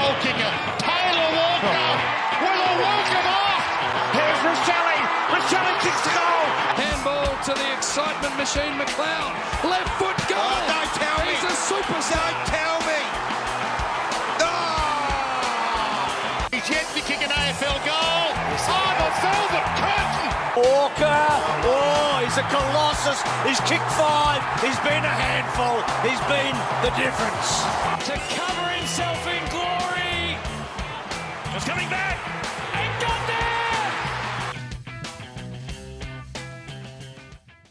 goal kicker, Taylor Walker, with a welcome off. Here's Roselli. Roselli kicks the goal. Handball to the excitement machine, McLeod. Left foot goal. Oh, don't tell me. He's a superstar. Don't tell me. Oh! He's yet to kick an AFL goal. Oh, the velvet curtain. Walker, oh, he's a colossus. He's kicked 5. He's been a handful. He's been the difference. To cover himself in glory. Just coming back. And got there.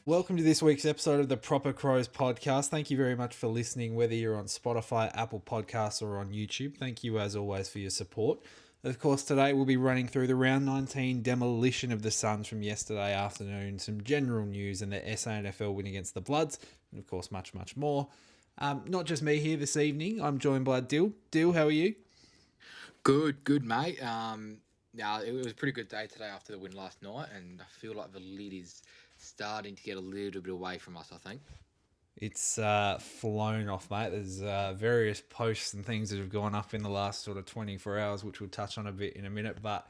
Welcome to this week's episode of the Proper Crows podcast. Thank you very much for listening, whether you're on Spotify, Apple Podcasts, or on YouTube. Thank you, as always, for your support. Of course, today we'll be running through the round 19 demolition of the Suns from yesterday afternoon, some general news, and the SANFL win against the Bloods, and of course, much, much more. Not just me here this evening. I'm joined by Dill. Dill, how are you? Good, mate. It was a pretty good day today after the win last night, and I feel like the lid is starting to get a little bit away from us, I think. It's flown off, mate. There's various posts and things that have gone up in the last sort of 24 hours, which we'll touch on a bit in a minute. But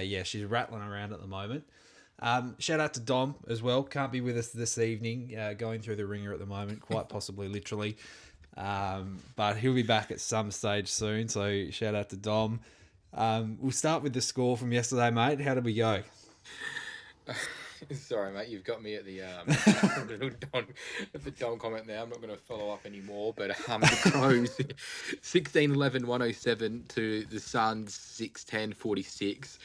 yeah, she's rattling around at the moment. Shout out to Dom as well. Can't be with us this evening, going through the ringer at the moment, quite possibly literally. But he'll be back at some stage soon. So shout out to Dom. We'll start with the score from yesterday, mate. How did we go? Sorry, mate, you've got me at the Don comment now. I'm not going to follow up anymore, but the Crows 16-11-107 to the Suns 6-10-46.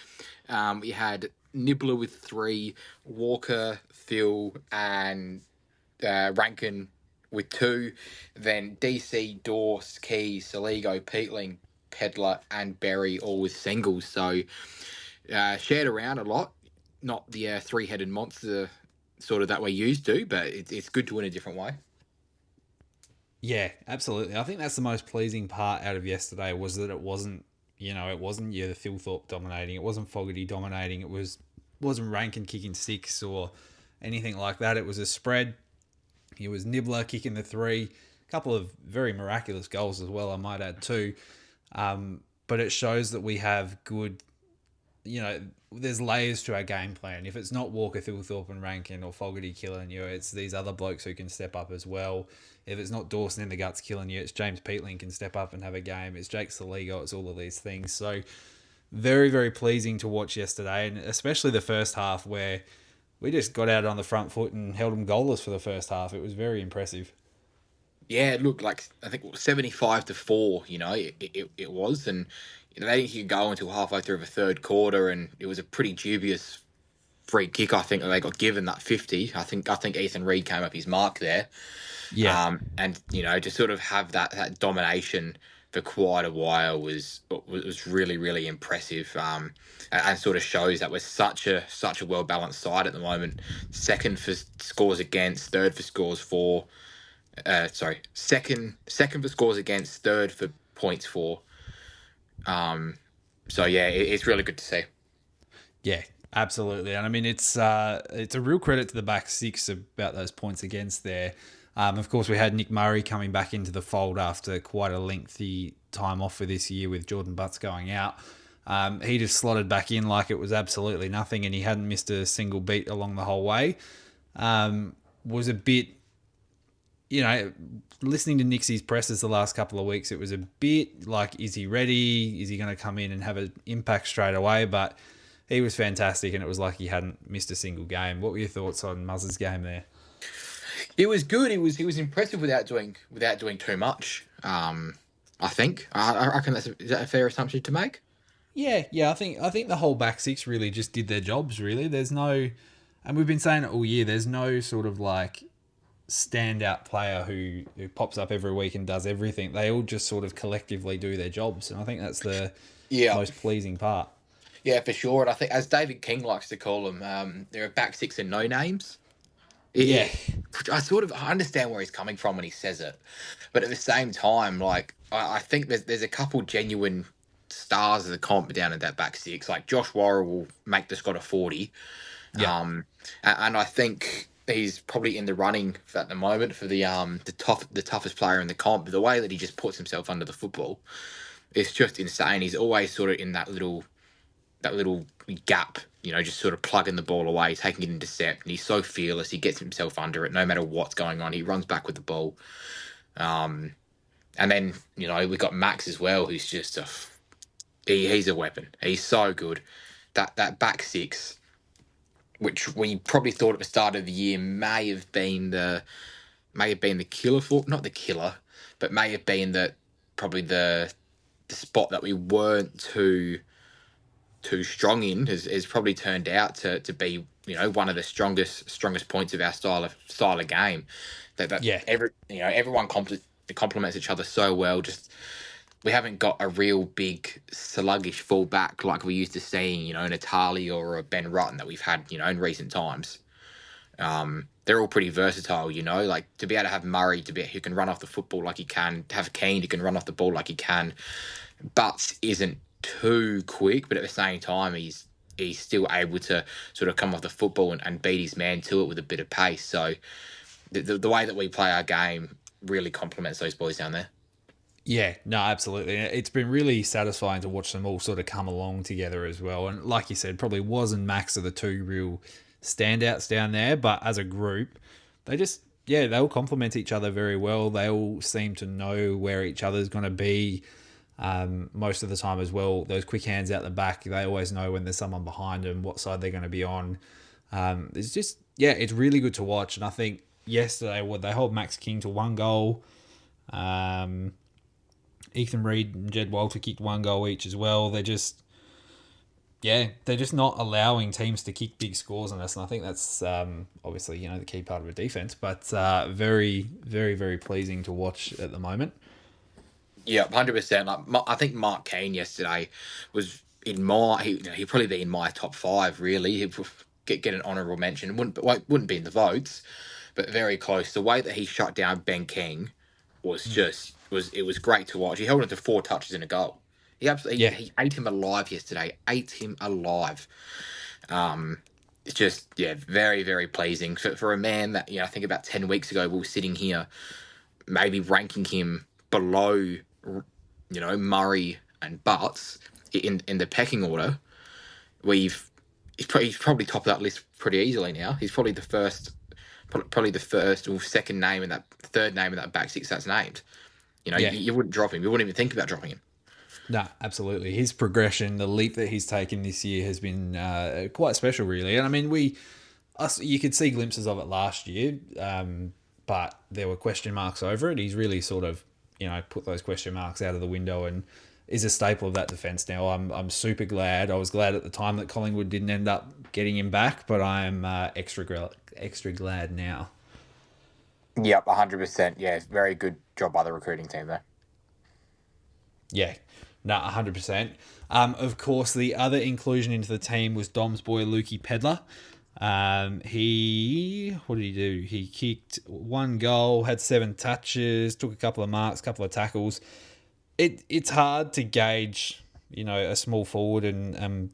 We had Nibbler with 3, Walker, Phil, and Rankin with 2. Then DC, Dorse, Key, Saligo, Peatling, Pedler, and Berry all with singles. So shared around a lot. Not the three-headed monster sort of that we're used to, but it's good to win a different way. Yeah, absolutely. I think that's the most pleasing part out of yesterday was that it wasn't the Thilthorpe dominating. It wasn't Fogarty dominating. It wasn't Rankin kicking 6 or anything like that. It was a spread. It was Nibbler kicking the 3. A couple of very miraculous goals as well, I might add too. But it shows that we have good, there's layers to our game plan. If it's not Walker, Thilthorpe and Rankin or Fogarty killing you, it's these other blokes who can step up as well. If it's not Dawson in the guts killing you, it's James Peatling can step up and have a game. It's Jake Saligo. It's all of these things. So very, very pleasing to watch yesterday, and especially the first half where we just got out on the front foot and held them goalless for the first half. It was very impressive. Yeah, look, like I think 75-4. It was, and they didn't get go until halfway through the third quarter, and it was a pretty dubious free kick. I think that they got given that 50. I think Ethan Reid came up his mark there. Yeah, and to sort of have that domination for quite a while was really, really impressive. And sort of shows that we're such a well balanced side at the moment. Second for scores against, third for scores for. Second for scores against, third for points for. So yeah, it's really good to see. Yeah, absolutely. And I mean, it's a real credit to the back six about those points against there. Of course, we had Nick Murray coming back into the fold after quite a lengthy time off for this year with Jordan Butts going out. He just slotted back in like it was absolutely nothing, and he hadn't missed a single beat along the whole way. Was a bit, listening to Nixie's presses the last couple of weeks, it was a bit like, is he ready? Is he going to come in and have an impact straight away? But he was fantastic, and it was like he hadn't missed a single game. What were your thoughts on Muzz's game there? It was good. He was impressive without doing too much. I think. I reckon is that a fair assumption to make? Yeah. I think the whole back six really just did their jobs. Really, there's no, and we've been saying it all year. There's no sort of like standout player who pops up every week and does everything. They all just sort of collectively do their jobs, and I think that's the most pleasing part. Yeah, for sure. And I think, as David King likes to call them, they're a back six and no names. Yeah. I understand where he's coming from when he says it, but at the same time, like I think there's a couple genuine stars of the comp down in that back six. Like Josh Warrer will make the squad a 40. Yeah. And I think he's probably in the running at the moment for the toughest player in the comp. The way that he just puts himself under the football, It's just insane. He's always sort of in that little gap, just sort of plugging the ball away, taking it intercept, and he's so fearless. He gets himself under it no matter what's going on. He runs back with the ball. And then, we've got Max as well, who's just he's a weapon. He's so good. That back six, which we probably thought at the start of the year may have been the killer for, not the killer, but may have been probably the spot that we weren't too strong in, has probably turned out to be one of the strongest points of our style of game. Everyone complements each other so well. Just we haven't got a real big sluggish fullback like we used to seeing, an Atali or a Ben Rutten that we've had, in recent times. They're all pretty versatile, like to be able to have Murray who can run off the football like he can, to have Keane who can run off the ball like he can. Butts isn't too quick, but at the same time he's still able to sort of come off the football and beat his man to it with a bit of pace. So the way that we play our game really complements those boys down there. Yeah, no, absolutely. It's been really satisfying to watch them all sort of come along together as well. And like you said, probably Was and Max are the two real standouts down there, but as a group, they all complement each other very well. They all seem to know where each other's going to be most of the time as well. Those quick hands out the back, they always know when there's someone behind them, what side they're going to be on. It's really good to watch. And I think yesterday, they held Max King to 1 goal. Ethan Reid and Jed Walter kicked 1 goal each as well. They're just not allowing teams to kick big scores on us. And I think that's obviously, the key part of a defense, but very, very, very pleasing to watch at the moment. Yeah, 100%. I think Mark Keane yesterday was he'd probably be in my top 5, really. He'd get an honourable mention. Wouldn't be in the votes, but very close. The way that he shut down Ben King was it was great to watch. He held it to 4 touches and a goal. He ate him alive yesterday. Ate him alive. It's just very, very pleasing for a man that I think about 10 weeks ago we were sitting here, maybe ranking him below, Murray and Butts in the pecking order. He's probably top of that list pretty easily now. He's probably the first or second name in that third name in that back six that's named. You wouldn't drop him. You wouldn't even think about dropping him. No, absolutely. His progression, the leap that he's taken this year has been quite special, really. And I mean, you could see glimpses of it last year, but there were question marks over it. He's really sort of, put those question marks out of the window and is a staple of that defence now. I'm super glad. I was glad at the time that Collingwood didn't end up getting him back, but I'm extra glad now. Yep, 100%. Yeah, very good job by the recruiting team there. Yeah, no, 100%. Of course, the other inclusion into the team was Dom's boy, Lukey Pedler. What did he do? He kicked 1 goal, had 7 touches, took a couple of marks, couple of tackles. It's hard to gauge, a small forward and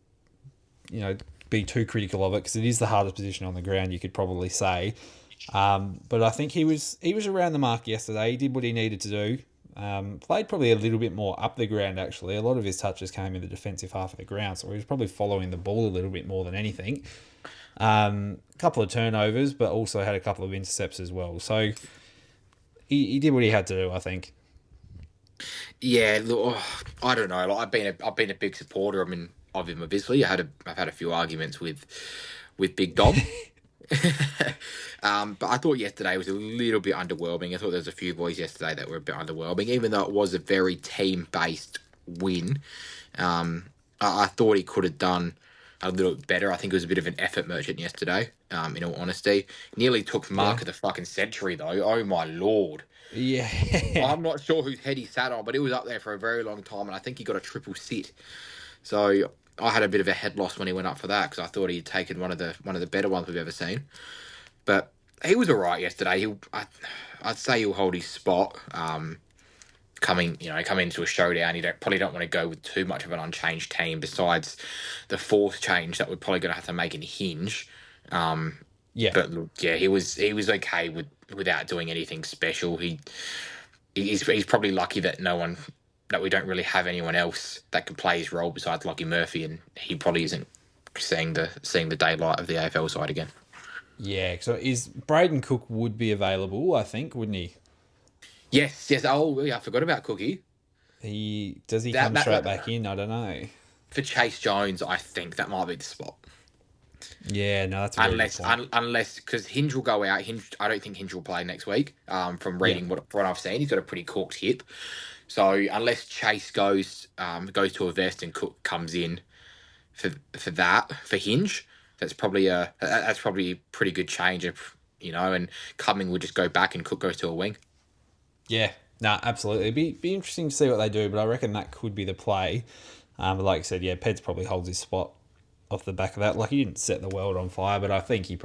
be too critical of it because it is the hardest position on the ground, you could probably say. But I think he was around the mark yesterday. He did what he needed to do. Played probably a little bit more up the ground, actually. A lot of his touches came in the defensive half of the ground, so he was probably following the ball a little bit more than anything. A couple of turnovers, but also had a couple of intercepts as well. So he did what he had to do, I think. Yeah, look, I don't know. I've been a big supporter. of him, obviously. I've had a few arguments with Big Dom. But I thought yesterday was a little bit underwhelming. I thought there was a few boys yesterday that were a bit underwhelming, even though it was a very team-based win. I thought he could have done a little bit better. I think it was a bit of an effort merchant yesterday, in all honesty. Nearly took mark of the fucking century, though. Oh, my Lord. Yeah. I'm not sure whose head he sat on, but it was up there for a very long time, and I think he got a triple sit. So I had a bit of a head loss when he went up for that because I thought he'd taken one of the better ones we've ever seen. But he was all right yesterday. I'd say he'll hold his spot. Coming into a showdown, you probably don't want to go with too much of an unchanged team besides the fourth change that we're probably going to have to make in Hinge. But look, he was okay without doing anything special. He's probably lucky that no one we don't really have anyone else that can play his role besides Lockie Murphy, and he probably isn't seeing the daylight of the AFL side again. Yeah, so Braden Cook would be available, I think, wouldn't he? Yes. Oh, yeah, I forgot about Cookie. Does he come straight back in? I don't know. For Chase Jones, I think that might be the spot. Yeah, no, that's a very good point. Unless because Hinge will go out. I don't think Hinge will play next week. From reading what I've seen, he's got a pretty corked hip. So unless Chase goes to a vest and Cook comes in for Hinge, that's probably a pretty good change. And Cumming would just go back and Cook goes to a wing. Yeah, no, absolutely. It'd be interesting to see what they do, but I reckon that could be the play. But like I said, yeah, Peds probably holds his spot off the back of that. Like, he didn't set the world on fire, but I think he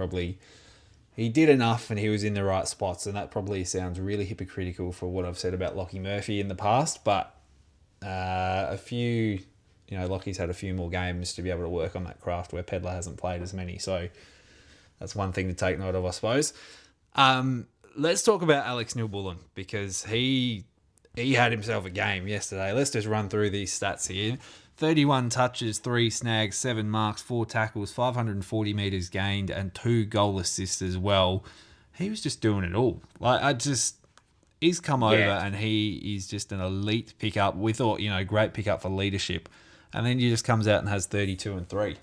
did enough and he was in the right spots, and that probably sounds really hypocritical for what I've said about Lockie Murphy in the past, but Lockie's had a few more games to be able to work on that craft where Pedler hasn't played as many, so that's one thing to take note of, I suppose. Let's talk about Alex Nilbullen, because he had himself a game yesterday. Let's just run through these stats here. 31 touches, 3 snags, 7 marks, 4 tackles, 540 metres gained, and 2 goal assists as well. He was just doing it all. He's come over and he is just an elite pickup. We thought, great pickup for leadership. And then he just comes out and has 32 and 3.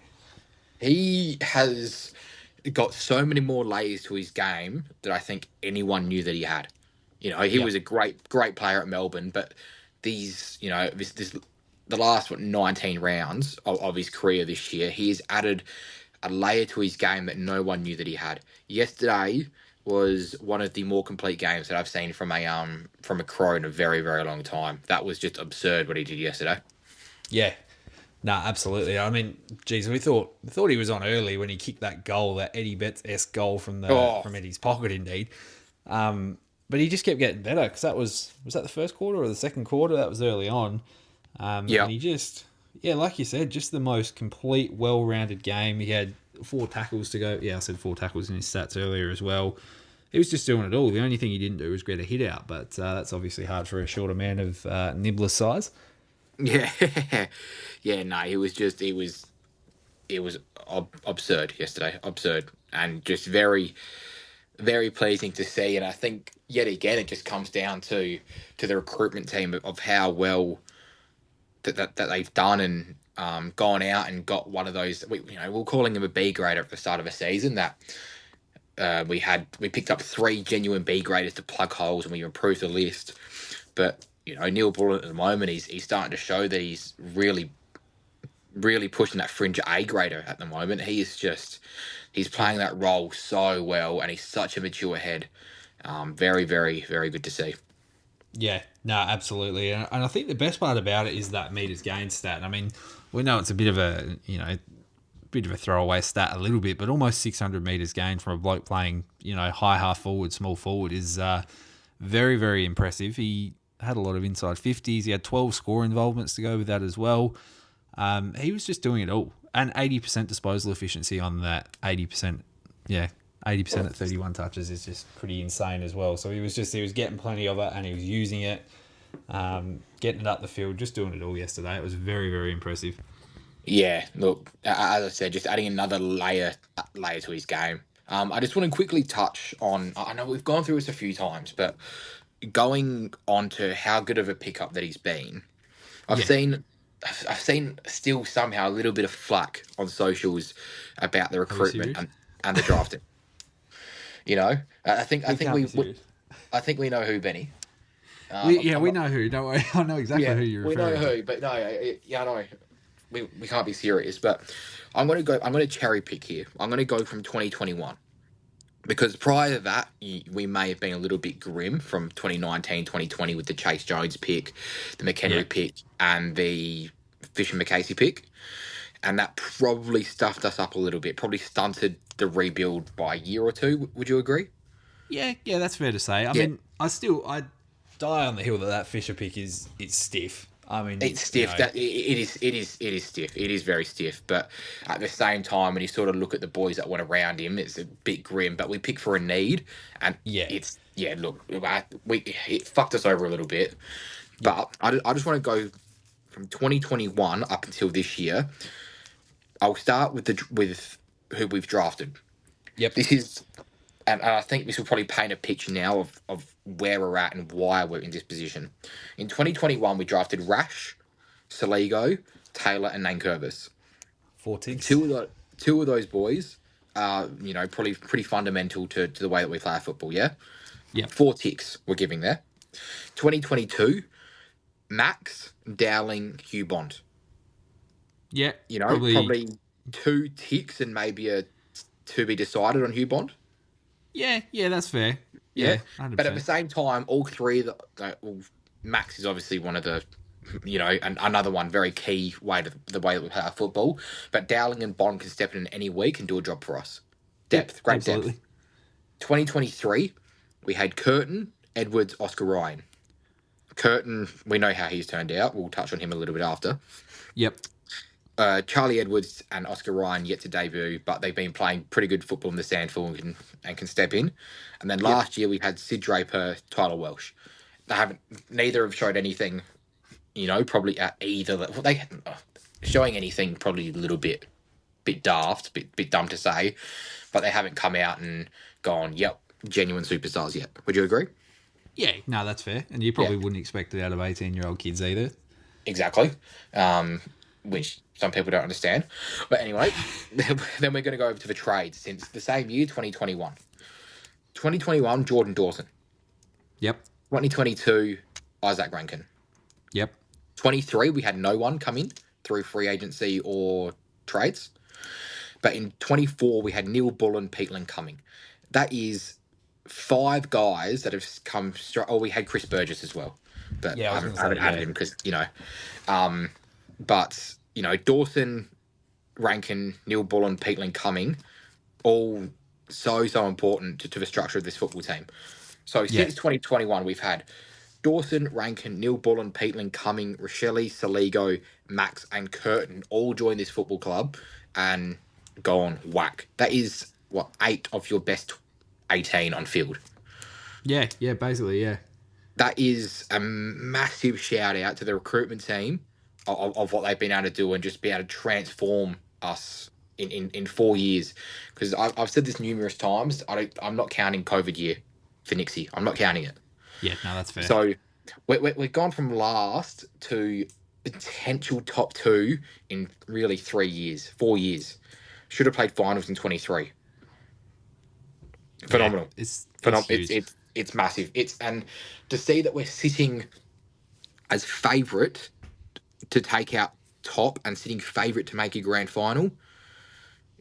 He has got so many more layers to his game that I think anyone knew that he had. He was a great player at Melbourne, but these, the last 19 rounds of his career this year, he has added a layer to his game that no one knew that he had. Yesterday was one of the more complete games that I've seen from a Crow in a very, very long time. That was just absurd what he did yesterday. Yeah. No, absolutely. I mean, geez, we thought he was on early when he kicked that goal, that Eddie Betts-esque goal from Eddie's pocket, indeed. But he just kept getting better, because was that the first quarter or the second quarter? That was early on. And he just, like you said, just the most complete, well-rounded game. He had 4 tackles to go. Yeah, I said 4 tackles in his stats earlier as well. He was just doing it all. The only thing he didn't do was get a hit out, but that's obviously hard for a shorter man of Nibbler's size. Yeah. No, it was absurd yesterday. Absurd. And just very, very pleasing to see. And I think, yet again, it just comes down to the recruitment team of how well that they've done and gone out and got one of those. We're calling him a B grader at the start of a season. That we picked up 3 genuine B graders to plug holes, and we improved the list. But Neil Bullen at the moment, he's starting to show that he's really, really pushing that fringe A grader at the moment. He's playing that role so well, and he's such a mature head. Very, very, very good to see. Yeah, no, absolutely. And I think the best part about it is that metres gained stat. I mean, we know it's a bit of a throwaway stat a little bit, but almost 600 metres gained from a bloke playing, high half forward, small forward is very, very impressive. He had a lot of inside 50s. He had 12 score involvements to go with that as well. He was just doing it all. And 80% disposal efficiency on that. 80% at 31 touches is just pretty insane as well. So he was getting plenty of it, and he was using it, getting it up the field, just doing it all yesterday. It was very, very impressive. Yeah, look, as I said, just adding another layer to his game. I just want to quickly touch on, I know we've gone through this a few times, but going on to how good of a pickup that he's been, I've seen still somehow a little bit of flack on socials about the recruitment and the drafting. I think we know who, Benny. We know who. Don't worry, I know exactly who you're referring to. We know who, but no, I know we can't be serious. But I'm going to cherry pick here. I'm going to go from 2021. Because prior to that, we may have been a little bit grim from 2019, 2020 with the Chase Jones pick, the McHenry pick, and the Fisher McCasey pick. And that probably stuffed us up a little bit, probably stunted the rebuild by a year or two. Would you agree? Yeah, that's fair to say. I mean, I die on the hill that Fisher pick is stiff. I mean, it's stiff. It is stiff. It is very stiff. But at the same time, when you sort of look at the boys that went around him, it's a bit grim. But we picked for a need, and it fucked us over a little bit. But I just want to go from 2021 up until this year. I'll start with who we've drafted. Yep. This is, and I think this will probably paint a picture now of where we're at and why we're in this position. In 2021, we drafted Rash, Saligo, Taylor, and Nankervis. 4 ticks. Two of those boys are, probably pretty fundamental to the way that we play our football, yeah? Yeah. 4 ticks we're giving there. 2022, Max, Dowling, Hugh Bond. Yeah. Probably 2 ticks and maybe a to be decided on Hugh Bond. Yeah, that's fair. Yeah. 100%. But at the same time, all three, Max is obviously one of the, and another one very key way to the way that we play our football. But Dowling and Bond can step in any week and do a job for us. Depth, great absolutely. depth. 2023, we had Curtin, Edwards, Oscar Ryan. Curtin, we know how he's turned out. We'll touch on him a little bit after. Yep. Charlie Edwards and Oscar Ryan yet to debut, but they've been playing pretty good football in the sandful and can step in. And then last year we had Sid Draper, Tyler Welsh. Neither have showed anything, probably at either. They showing anything probably a little bit daft, bit dumb to say, but they haven't come out and gone, yep, genuine superstars yet. Would you agree? Yeah, no, that's fair. And you probably wouldn't expect it out of 18-year-old kids either. Exactly. Which some people don't understand. But anyway, then we're going to go over to the trades since the same year, 2021. 2021, Jordan Dawson. Yep. 2022, Isaac Rankin. Yep. 23, we had no one come in through free agency or trades. But in 24, we had Neil Bullen, Peatland coming. That is 5 guys that have come straight. Oh, we had Chris Burgess as well. But I haven't added him because, but, Dawson, Rankin, Neil Bullen, Peatland coming, all so important to the structure of this football team. So since 2021, we've had Dawson, Rankin, Neil Bullen, Peatland, Cumming, Rochelle, Saligo, Max, and Curtin all join this football club and go on whack. That is, 8 of your best 18 on field. Yeah, basically, yeah. That is a massive shout out to the recruitment team of what they've been able to do and just be able to transform us in 4 years. Because I've said this numerous times. I'm not counting COVID year for Nixie. I'm not counting it. Yeah, no, that's fair. So we've gone from last to potential top 2 in really 4 years. Should have played finals in 23. Phenomenal. Yeah, it's phenomenal. It's massive. And to see that we're sitting as favourite to take out top and sitting favourite to make a grand final.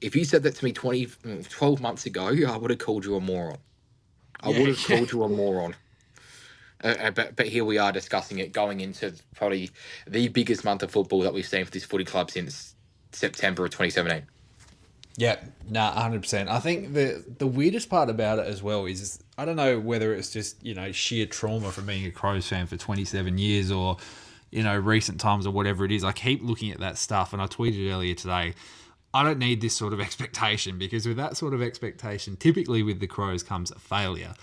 If you said that to me 12 months ago, I would have called you a moron. But here we are discussing it going into probably the biggest month of football that we've seen for this footy club since September of 2017. Yeah, 100%. I think the weirdest part about it as well is, I don't know whether it's just, sheer trauma from being a Crows fan for 27 years or, recent times or whatever it is. I keep looking at that stuff, and I tweeted earlier today, I don't need this sort of expectation, because with that sort of expectation, typically with the Crows comes a failure.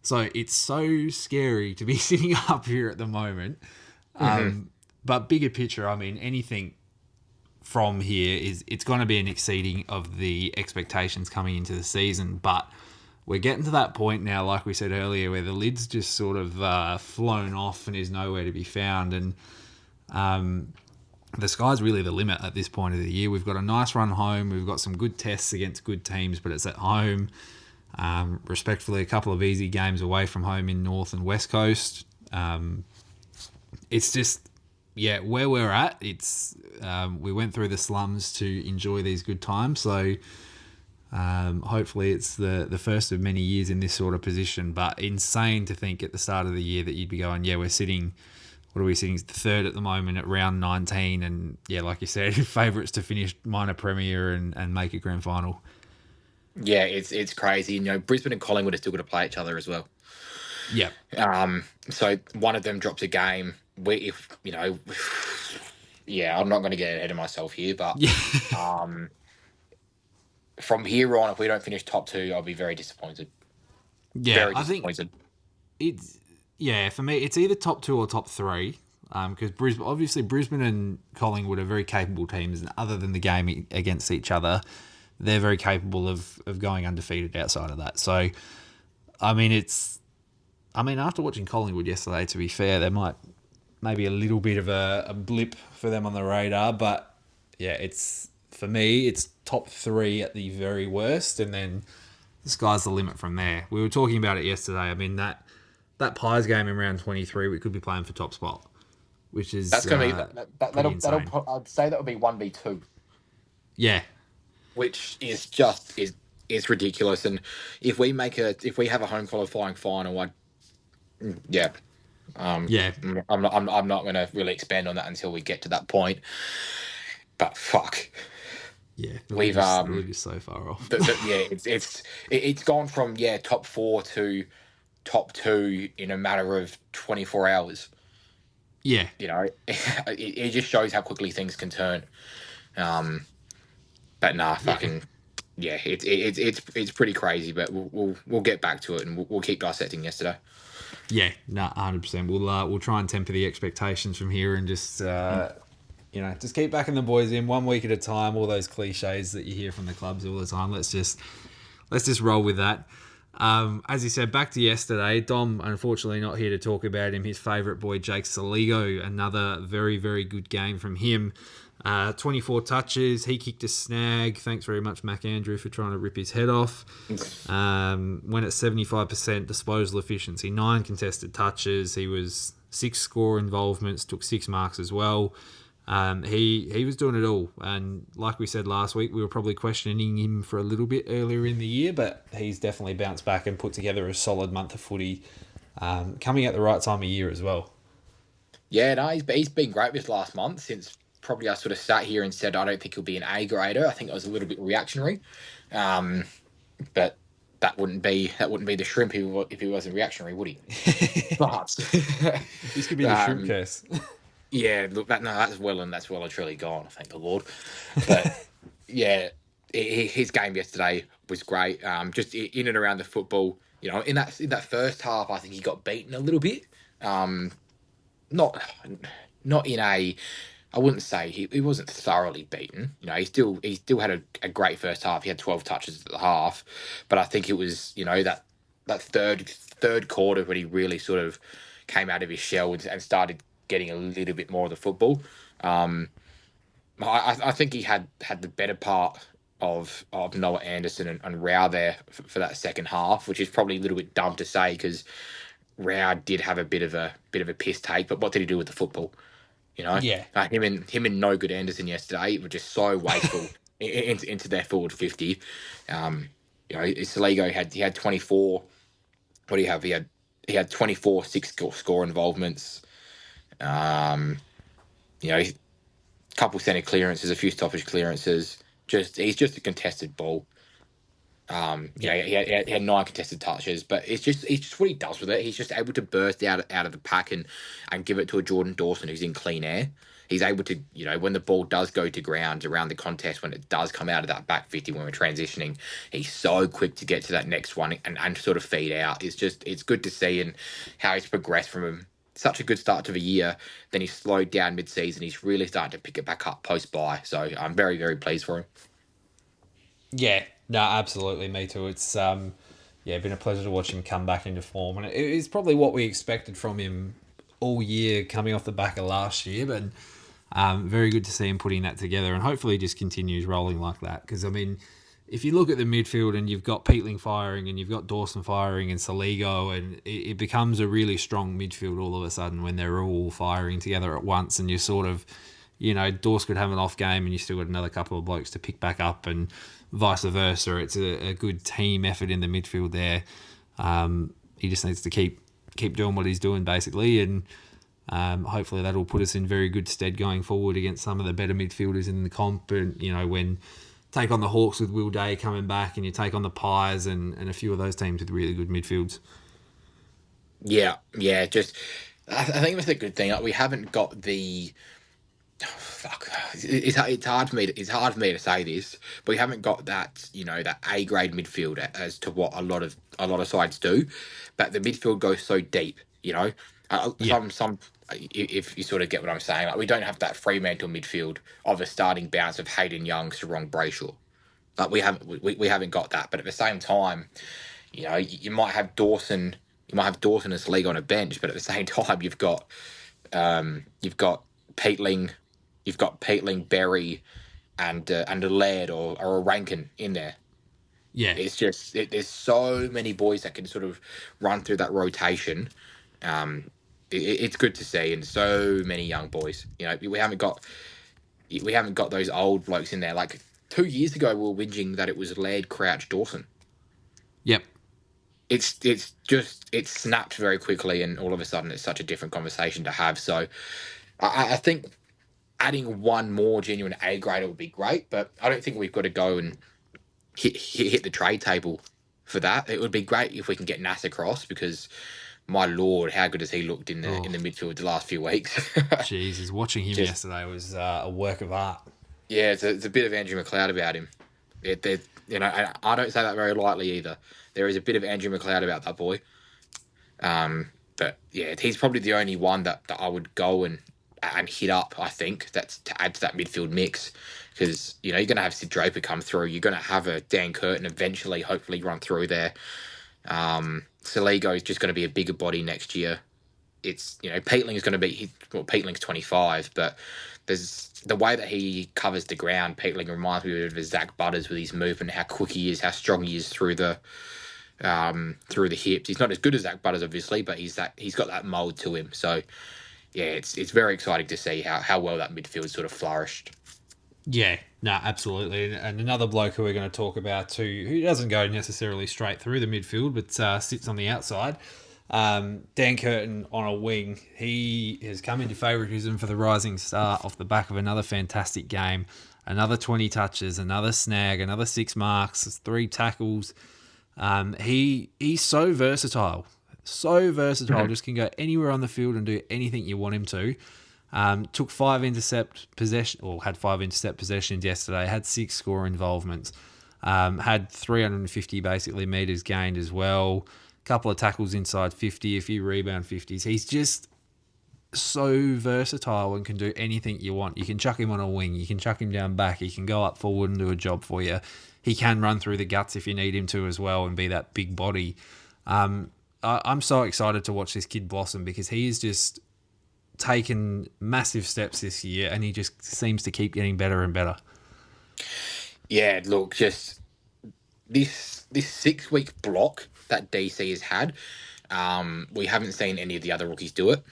So it's so scary to be sitting up here at the moment. But bigger picture, anything from here it's going to be an exceeding of the expectations coming into the season. But we're getting to that point now, like we said earlier, where the lid's just sort of flown off and is nowhere to be found. And the sky's really the limit at this point of the year. We've got a nice run home. We've got some good tests against good teams, but it's at home. Respectfully, a couple of easy games away from home in North and West Coast. It's just, where we're at, it's we went through the slums to enjoy these good times. So hopefully it's the first of many years in this sort of position. But insane to think at the start of the year that you'd be going, we're sitting, what are we sitting, third at the moment at round 19. And like you said, favourites to finish minor premier and make a grand final. Yeah, it's crazy. Brisbane and Collingwood are still going to play each other as well. Yeah. So one of them drops a game. I'm not going to get ahead of myself here, but from here on, if we don't finish top 2, I'll be very disappointed. Yeah, very disappointed. I think for me, it's either top 2 or top 3. because Brisbane and Collingwood are very capable teams, and other than the game against each other, they're very capable of going undefeated outside of that. So, after watching Collingwood yesterday, to be fair, there might maybe a little bit of a blip for them on the radar, but yeah, for me, it's top 3 at the very worst, and then the sky's the limit from there. We were talking about it yesterday. That Pies game in round 23, we could be playing for top spot, which is That's going to be that'll insane. I'd say that would be 1v2, Yeah, which is it's ridiculous. And if we have a home qualifying final, yeah. yeah, I'm not going to really expand on that until we get to that point. But fuck, yeah, we've just so far off. It's gone from top 4 to top 2 in a matter of 24 hours. Yeah, it just shows how quickly things can turn. But nah, fucking yeah, it's pretty crazy. But we'll get back to it, and we'll keep dissecting yesterday. Yeah, 100%. We'll try and temper the expectations from here, and just just keep backing the boys in 1 week at a time. All those cliches that you hear from the clubs all the time. Let's just roll with that. As you said, back to yesterday. Dom, unfortunately, not here to talk about him. His favourite boy, Jake Saligo, another very, very good game from him. 24 touches. He kicked a snag. Thanks very much, Mac Andrew, for trying to rip his head off. Went at 75% disposal efficiency, 9 contested touches. He was 6 score involvements, took 6 marks as well. He was doing it all. And like we said last week, we were probably questioning him for a little bit earlier in the year, but he's definitely bounced back and put together a solid month of footy, coming at the right time of year as well. Yeah, no, he's been great this last month since probably I sort of sat here and said I don't think he'll be an A grader. I think it was a little bit reactionary, but that wouldn't be the shrimp if he wasn't reactionary, would he? But this could be the shrimp case. Yeah, look, that's well and truly gone. Thank the Lord. But yeah, his game yesterday was great. Just in and around the football, in that first half, I think he got beaten a little bit. Not in a. I wouldn't say he wasn't thoroughly beaten. He still had a great first half. He had 12 touches at the half, but I think it was that third quarter when he really sort of came out of his shell and started getting a little bit more of the football. I think he had the better part of Noah Anderson and Rao there for that second half, which is probably a little bit dumb to say because Rao did have a bit of a piss take, but what did he do with the football? Yeah. Him and no good Anderson yesterday were just so wasteful into their forward 50. Saligo had 24. What do you have? He had 24 score involvements. Couple centre clearances, a few stoppage clearances. He's just a contested ball. He had 9 contested touches, but it's just what he does with it. He's just able to burst out of the pack and give it to a Jordan Dawson who's in clean air. He's able to, when the ball does go to ground around the contest, when it does come out of that back 50 when we're transitioning, he's so quick to get to that next one and sort of feed out. It's good to see and how he's progressed from such a good start to the year. Then he slowed down mid-season. He's really starting to pick it back up post-bye. So I'm very, very pleased for him. Yeah, no, absolutely. Me too. It's been a pleasure to watch him come back into form. And it is probably what we expected from him all year coming off the back of last year. But very good to see him putting that together. And hopefully he just continues rolling like that. Because, if you look at the midfield and you've got Peatling firing and you've got Dawson firing and Saligo, and it becomes a really strong midfield all of a sudden when they're all firing together at once, and you sort of, Dawson could have an off game and you still got another couple of blokes to pick back up and vice versa. It's a good team effort in the midfield there. He just needs to keep doing what he's doing basically, and hopefully that'll put us in very good stead going forward against some of the better midfielders in the comp. And, when take on the Hawks with Will Day coming back, and you take on the Pies and a few of those teams with really good midfields. Yeah. Just, I think that's a good thing. Like, we haven't got the. Oh, fuck. It's hard for me to say this, but we haven't got that that A grade midfield as to what a lot of sides do. But the midfield goes so deep. If you sort of get what I'm saying, like we don't have that Fremantle midfield of a starting bounce of Hayden Young, Sarong, Brayshaw. Like we haven't got that. But at the same time, you might have Dawson. You might have Dawson as league on a bench, but at the same time, you've got Peatling, Berry, and a Laird or a Rankin in there. Yeah. It's just there's so many boys that can sort of run through that rotation. It's good to see, and so many young boys. We haven't got those old blokes in there. Like 2 years ago, we were whinging that it was Laird, Crouch, Dawson. Yep. It's snapped very quickly, and all of a sudden, it's such a different conversation to have. So, I think adding one more genuine A grader would be great, but I don't think we've got to go and hit the trade table for that. It would be great if we can get Nass across, because my lord, how good has he looked in the midfield the last few weeks? Jesus, watching him yesterday was a work of art. Yeah, it's a bit of Andrew McLeod about him. And I don't say that very lightly either. There is a bit of Andrew McLeod about that boy. But yeah, he's probably the only one that I would go and hit up. I think that's to add to that midfield mix, because you're going to have Sid Draper come through. You're going to have a Dan Curtin eventually, hopefully, run through there. Saligo is just going to be a bigger body next year. It's Peatling is going to be Peatling's 25, but there's the way that he covers the ground. Peatling reminds me of Zach Butters with his movement, how quick he is, how strong he is through the hips. He's not as good as Zach Butters, obviously, but he's got that mould to him. So yeah, it's very exciting to see how well that midfield sort of flourished. Yeah, no, absolutely. And another bloke who we're going to talk about too, who doesn't go necessarily straight through the midfield, but sits on the outside, Dan Curtin on a wing. He has come into favouritism for the Rising Star off the back of another fantastic game. Another 20 touches, another snag, another 6 marks, 3 tackles. He's so versatile. Mm-hmm. Just can go anywhere on the field and do anything you want him to. Took 5 intercept possessions yesterday, had 6 score involvements, had 350 basically metres gained as well, a couple of tackles inside 50, a few rebound 50s. He's just so versatile and can do anything you want. You can chuck him on a wing, you can chuck him down back, he can go up forward and do a job for you. He can run through the guts if you need him to as well and be that big body. I'm so excited to watch this kid blossom, because he is just taken massive steps this year, and he just seems to keep getting better and better. Yeah, look, just this 6-week block that DC has had, we haven't seen any of the other rookies do it.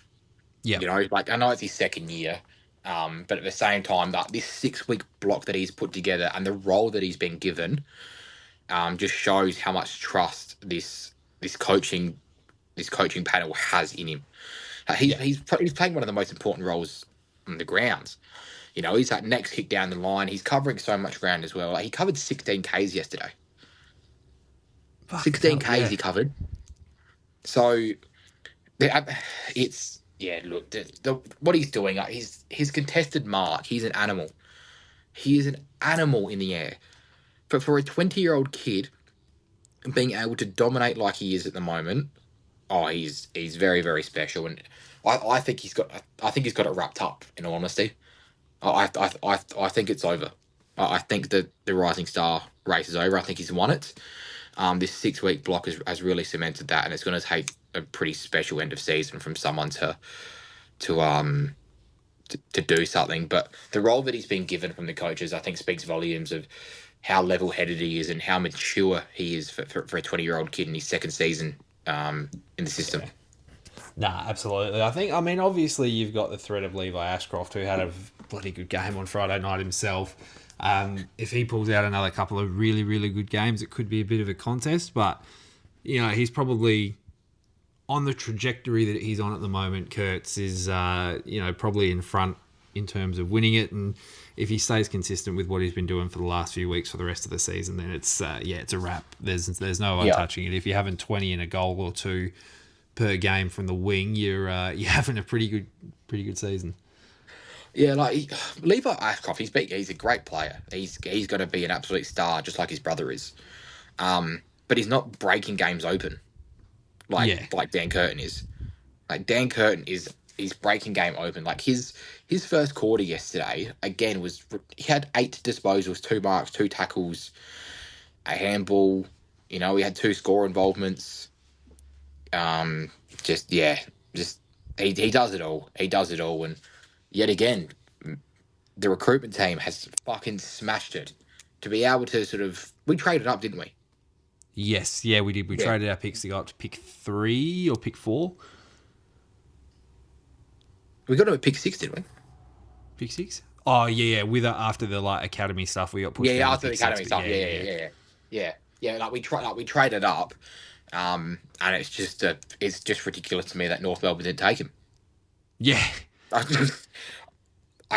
Yeah, I know it's his second year, but at the same time, that this 6-week block that he's put together and the role that he's been given, just shows how much trust this coaching panel has in him. He's playing one of the most important roles on the grounds. He's that next kick down the line. He's covering so much ground as well. He covered 16 Ks yesterday. 16 Ks he covered. So it's look, what he's doing. His contested mark. He's an animal. He is an animal in the air. But for a 20-year-old kid, being able to dominate like he is at the moment. Oh, he's very, very special, and I think he's got it wrapped up. In all honesty, I think it's over. I think that the Rising Star race is over. I think he's won it. This 6-week block has really cemented that, and it's going to take a pretty special end of season from someone to do something. But the role that he's been given from the coaches, I think, speaks volumes of how level-headed he is and how mature he is for a 20-year-old kid in his second season. In the system. Yeah. Nah, absolutely. Obviously you've got the threat of Levi Ashcroft, who had a bloody good game on Friday night himself. If he pulls out another couple of really, really good games, it could be a bit of a contest, but he's probably on the trajectory that he's on at the moment. Kurtz is probably in front in terms of winning it, and if he stays consistent with what he's been doing for the last few weeks for the rest of the season, then it's a wrap. There's no one touching it. If you're having 20 and a goal or 2 per game from the wing, you're having a pretty good season. Yeah, Levi Ashcroft, he's a great player. He's going to be an absolute star, just like his brother is. But he's not breaking games open like Dan Curtin is. Like Dan Curtin is breaking game open. Like his first quarter yesterday again he had 8 disposals, 2 marks, 2 tackles, a handball. He had 2 score involvements. Just he does it all. He does it all, and yet again, the recruitment team has fucking smashed it to be able to sort of. We traded up, didn't we? Yes, yeah, we did. We traded our picks to go up to pick 3 or pick 4. We got to pick 6, didn't we? Pick 6? Oh, yeah. With after the academy stuff, we got pushed down After the academy stuff. Yeah. Like we traded up, and it's just ridiculous to me that North Melbourne didn't take him. Yeah. I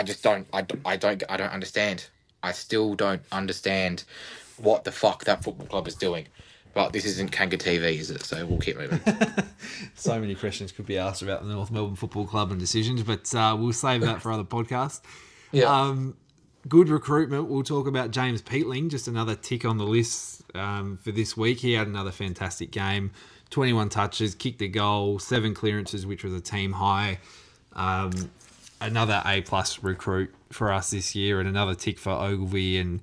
don't understand. I still don't understand what the fuck that football club is doing. But this isn't Kanga TV, is it? So we'll keep moving. So many questions could be asked about the North Melbourne Football Club and decisions, but we'll save that for other podcasts. Yeah. Good recruitment. We'll talk about James Peatling, just another tick on the list for this week. He had another fantastic game. 21 touches, kicked a goal, 7 clearances, which was a team high. Another A-plus recruit for us this year, and another tick for Ogilvy and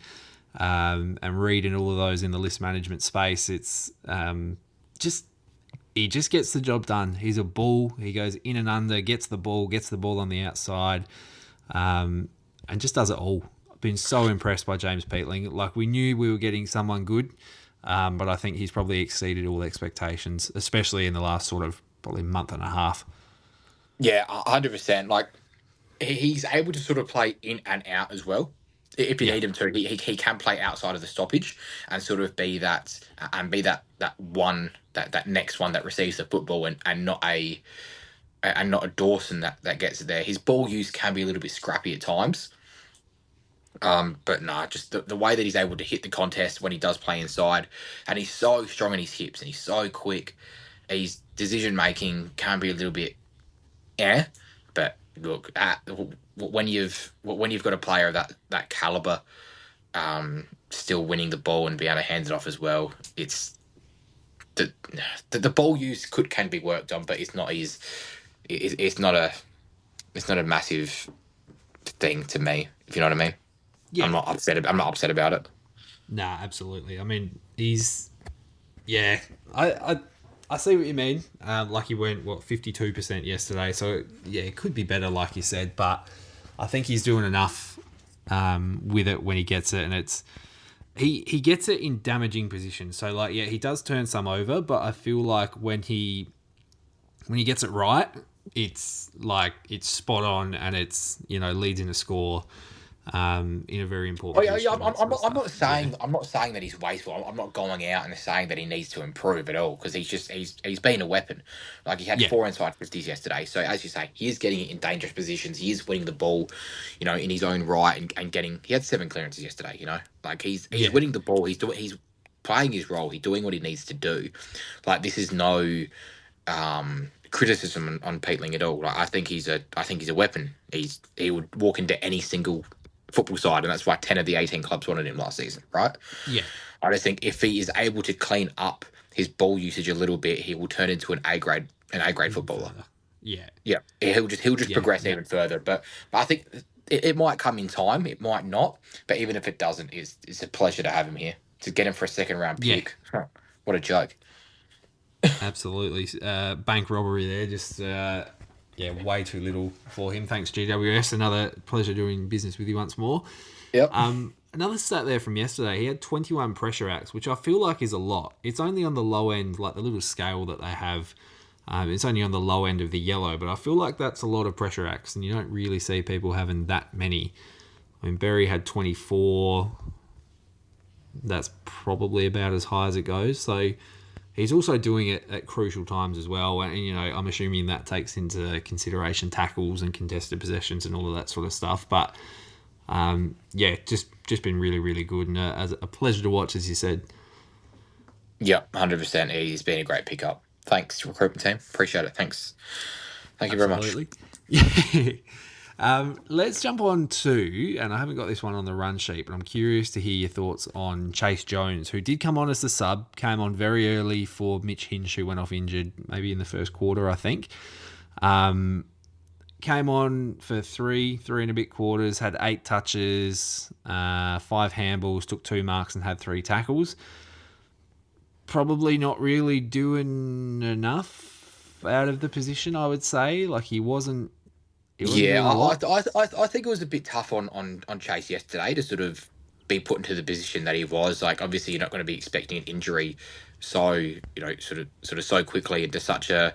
Reid and all of those in the list management space. It's he just gets the job done. He's a bull. He goes in and under, gets the ball on the outside, and just does it all. I've been so impressed by James Peatling. Like, we knew we were getting someone good, but I think he's probably exceeded all expectations, especially in the last sort of probably month and a half. Yeah, 100%. Like, he's able to sort of play in and out as well. If you need him to, he can play outside of the stoppage and sort of be that next one that receives the football and not a Dawson that gets it there. His ball use can be a little bit scrappy at times. But nah, just the way that he's able to hit the contest when he does play inside, and he's so strong in his hips and he's so quick. His decision making can be a little bit, but look, when you've got a player of that caliber, still winning the ball and be able to hand it off as well, it's the ball use can be worked on, but it's not a massive thing to me, if you know what I mean. Yeah. I'm not upset about it. Nah, absolutely. I mean, I see what you mean. Like, he went 52% yesterday, so it could be better, like you said. But I think he's doing enough with it when he gets it, and he gets it in damaging positions. So he does turn some over, but I feel like when he gets it right, it's spot on, and it's leads in a score. In a very important. I'm not saying that he's wasteful. I'm not going out and saying that he needs to improve at all, because he's been a weapon. Like, he had 4 inside 50s yesterday. So as you say, he is getting it in dangerous positions. He is winning the ball, in his own right and getting. He had 7 clearances yesterday. Like, he's winning the ball. He's playing his role. He's doing what he needs to do. Like, this is no criticism on Peatling at all. Like, I think he's a weapon. He would walk into any single football side, and that's why 10 of the 18 clubs wanted him last season, right? Yeah. I just think if he is able to clean up his ball usage a little bit, he will turn into an A grade footballer. Yeah. Yeah. He'll just progress even further. But I think it might come in time, it might not. But even if it doesn't, it's a pleasure to have him here. To get him for a second round pick. Yeah. What a joke. Absolutely. Bank robbery there, just way too little for him. Thanks, GWS. Another pleasure doing business with you once more. Yep. Another stat there from yesterday. He had 21 pressure acts, which I feel like is a lot. It's only on the low end, like the little scale that they have. It's only on the low end of the yellow, but I feel like that's a lot of pressure acts, and you don't really see people having that many. I mean, Berry had 24. That's probably about as high as it goes. So he's also doing it at crucial times as well. And, I'm assuming that takes into consideration tackles and contested possessions and all of that sort of stuff. But, just been really, really good. And as a pleasure to watch, as you said. Yeah, 100%. He's been a great pickup. Thanks, recruitment team. Appreciate it. Thanks. Thank you very much. Let's jump on to, and I haven't got this one on the run sheet, but I'm curious to hear your thoughts on Chase Jones, who did come on as the sub, came on very early for Mitch Hinch, who went off injured maybe in the first quarter, I think. Came on for three and a bit quarters, had 8 touches, 5 handballs, took 2 marks and had 3 tackles. Probably not really doing enough out of the position, I would say. Like he wasn't doing Yeah, a lot. I think it was a bit tough on Chase yesterday to sort of be put into the position that he was. Like, obviously, you're not going to be expecting an injury, so sort of so quickly into such a,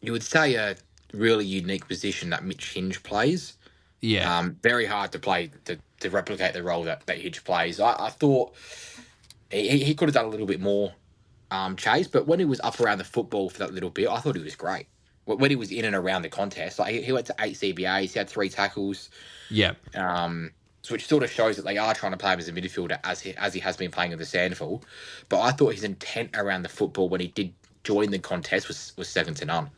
you would say, a really unique position that Mitch Hinge plays. Yeah. Very hard to play to replicate the role that Hinge plays. I thought he could have done a little bit more, Chase, but when he was up around the football for that little bit, I thought he was great. When he was in and around the contest, like he went to 8 CBAs, he had 3 tackles, Yeah. so which sort of shows that they are trying to play him as a midfielder as he has been playing in the Sandful. But I thought his intent around the football when he did join the contest was second to none.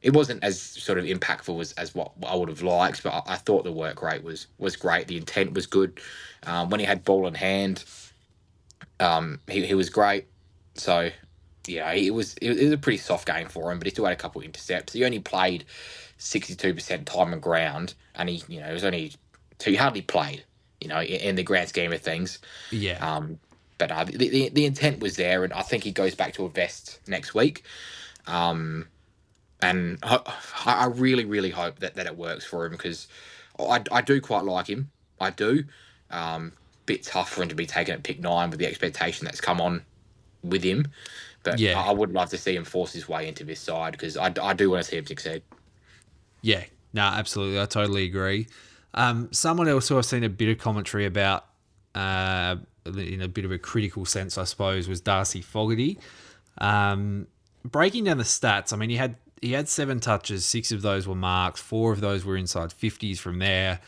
It wasn't as sort of impactful as what I would have liked, but I thought the work rate was great. The intent was good. When he had ball in hand, he was great. So yeah, it was a pretty soft game for him, but he still had a couple of intercepts. He only played 62% time on ground, and it was only two. He hardly played, in the grand scheme of things. Yeah. But the intent was there, and I think he goes back to a vest next week. And I really, really hope that it works for him because I do quite like him. I do. Bit tough for him to be taken at pick 9 with the expectation that's come on with him. But Yeah. I would love to see him force his way into this side because I do want to see him succeed. Yeah, no, absolutely. I totally agree. Someone else who I've seen a bit of commentary about, in a bit of a critical sense, I suppose, was Darcy Fogarty. Breaking down the stats, I mean, he had 7 touches, 6 of those were marks, 4 of those were inside 50s from there.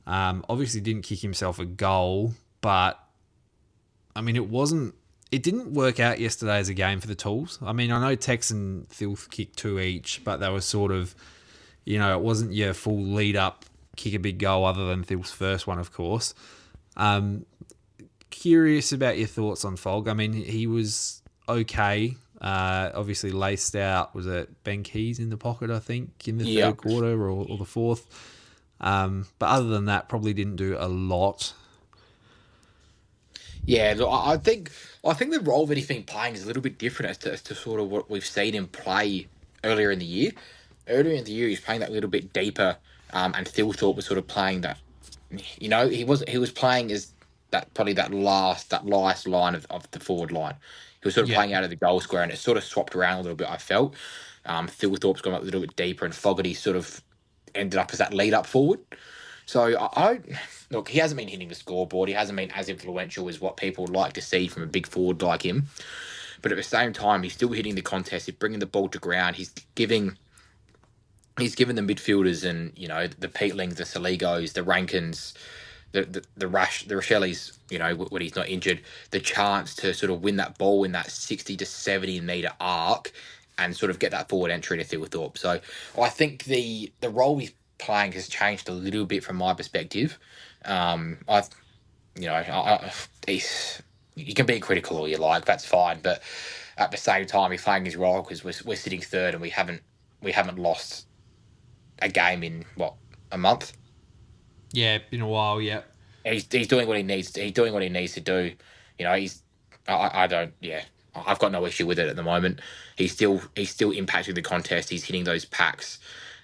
Obviously didn't kick himself a goal, but I mean, it didn't work out yesterday as a game for the Tools. I mean, I know Tex and Filth kicked 2 each, but they were sort of, it wasn't your full lead up, kick a big goal other than Filth's first one, of course. Curious about your thoughts on Fog. I mean, he was okay. Obviously laced out, was it Ben Keys in the pocket, I think, in the third quarter or the fourth. But other than that, probably didn't do a lot. Yeah, look, I think the role that he's been playing is a little bit different as to sort of what we've seen him play earlier in the year. Earlier in the year, he's playing that little bit deeper, and Thilthorpe was sort of playing that. He was playing as that last line of the forward line. He was sort of playing out of the goal square, and it sort of swapped around a little bit. I felt Thilthorpe's gone a little bit deeper, and Fogarty sort of ended up as that lead up forward. So I look, he hasn't been hitting the scoreboard. He hasn't been as influential as what people like to see from a big forward like him. But at the same time, he's still hitting the contest. He's bringing the ball to ground. He's giving the midfielders and the Peatlings, the Saligos, the Rankins, the Rochellis, when he's not injured, the chance to sort of win that ball in that 60 to 70 metre arc and sort of get that forward entry to Thilthorpe. So I think the role he's playing has changed a little bit from my perspective. You can be critical all you like, that's fine, but at the same time, he's playing his role because we're sitting third and we haven't lost a game in a month. Yeah, been a while. Yeah, he's doing what he needs. He's doing what he needs to do. I've got no issue with it at the moment. He's still impacting the contest. He's hitting those packs.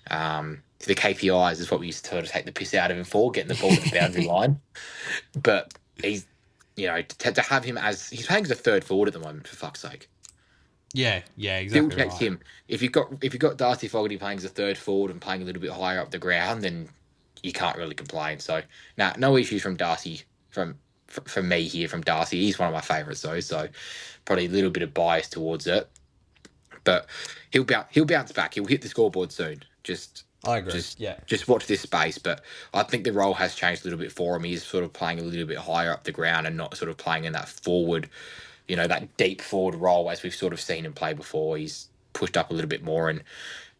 The KPIs is what we used to sort of take the piss out of him for, getting the ball to the boundary line. But he's, to have him as he's playing as a third forward at the moment, for fuck's sake. Yeah, exactly. Still checks him. If you've got Darcy Fogarty playing as a third forward and playing a little bit higher up the ground, then you can't really complain. So, no issues from Darcy. From me here, from Darcy, he's one of my favourites though. So, probably a little bit of bias towards it, but he'll bounce back. He'll hit the scoreboard soon. I agree. Just watch this space. But I think the role has changed a little bit for him. He's sort of playing a little bit higher up the ground and not sort of playing in that forward, that deep forward role as we've sort of seen him play before. He's pushed up a little bit more and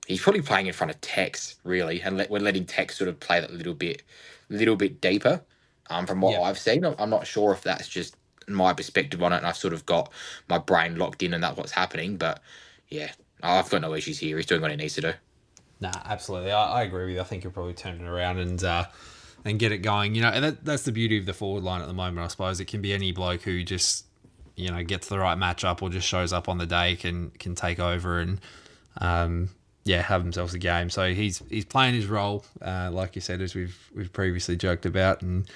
he's probably playing in front of Tex, really. And we're letting Tex sort of play that little bit deeper from what I've seen. I'm not sure if that's just my perspective on it and I've sort of got my brain locked in and that's what's happening. But, yeah, I've got no issues here. He's doing what he needs to do. Nah, absolutely. I agree with you. I think he'll probably turn it around and get it going. You know, and that's the beauty of the forward line at the moment, I suppose. It can be any bloke who just, you know, gets the right matchup or just shows up on the day, can take over and have themselves a game. So he's playing his role, like you said, as we've previously joked about, and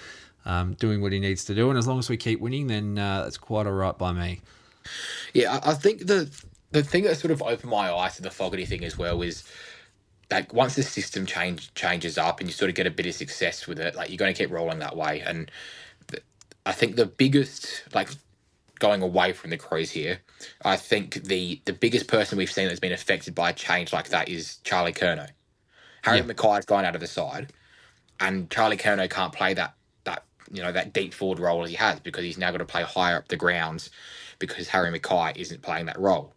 doing what he needs to do. And as long as we keep winning, then that's quite all right by me. Yeah, I think the thing that sort of opened my eyes to the Fogarty thing as well is, like, once the system changes up and you sort of get a bit of success with it, like, you're going to keep rolling that way. And I think the biggest, like, going away from the Crows here, I think the biggest person we've seen that's been affected by a change like that is Charlie Curnow. Harry Mackay's gone out of the side, and Charlie Curnow can't play that deep forward role as he has, because he's now got to play higher up the grounds because Harry Mackay isn't playing that role.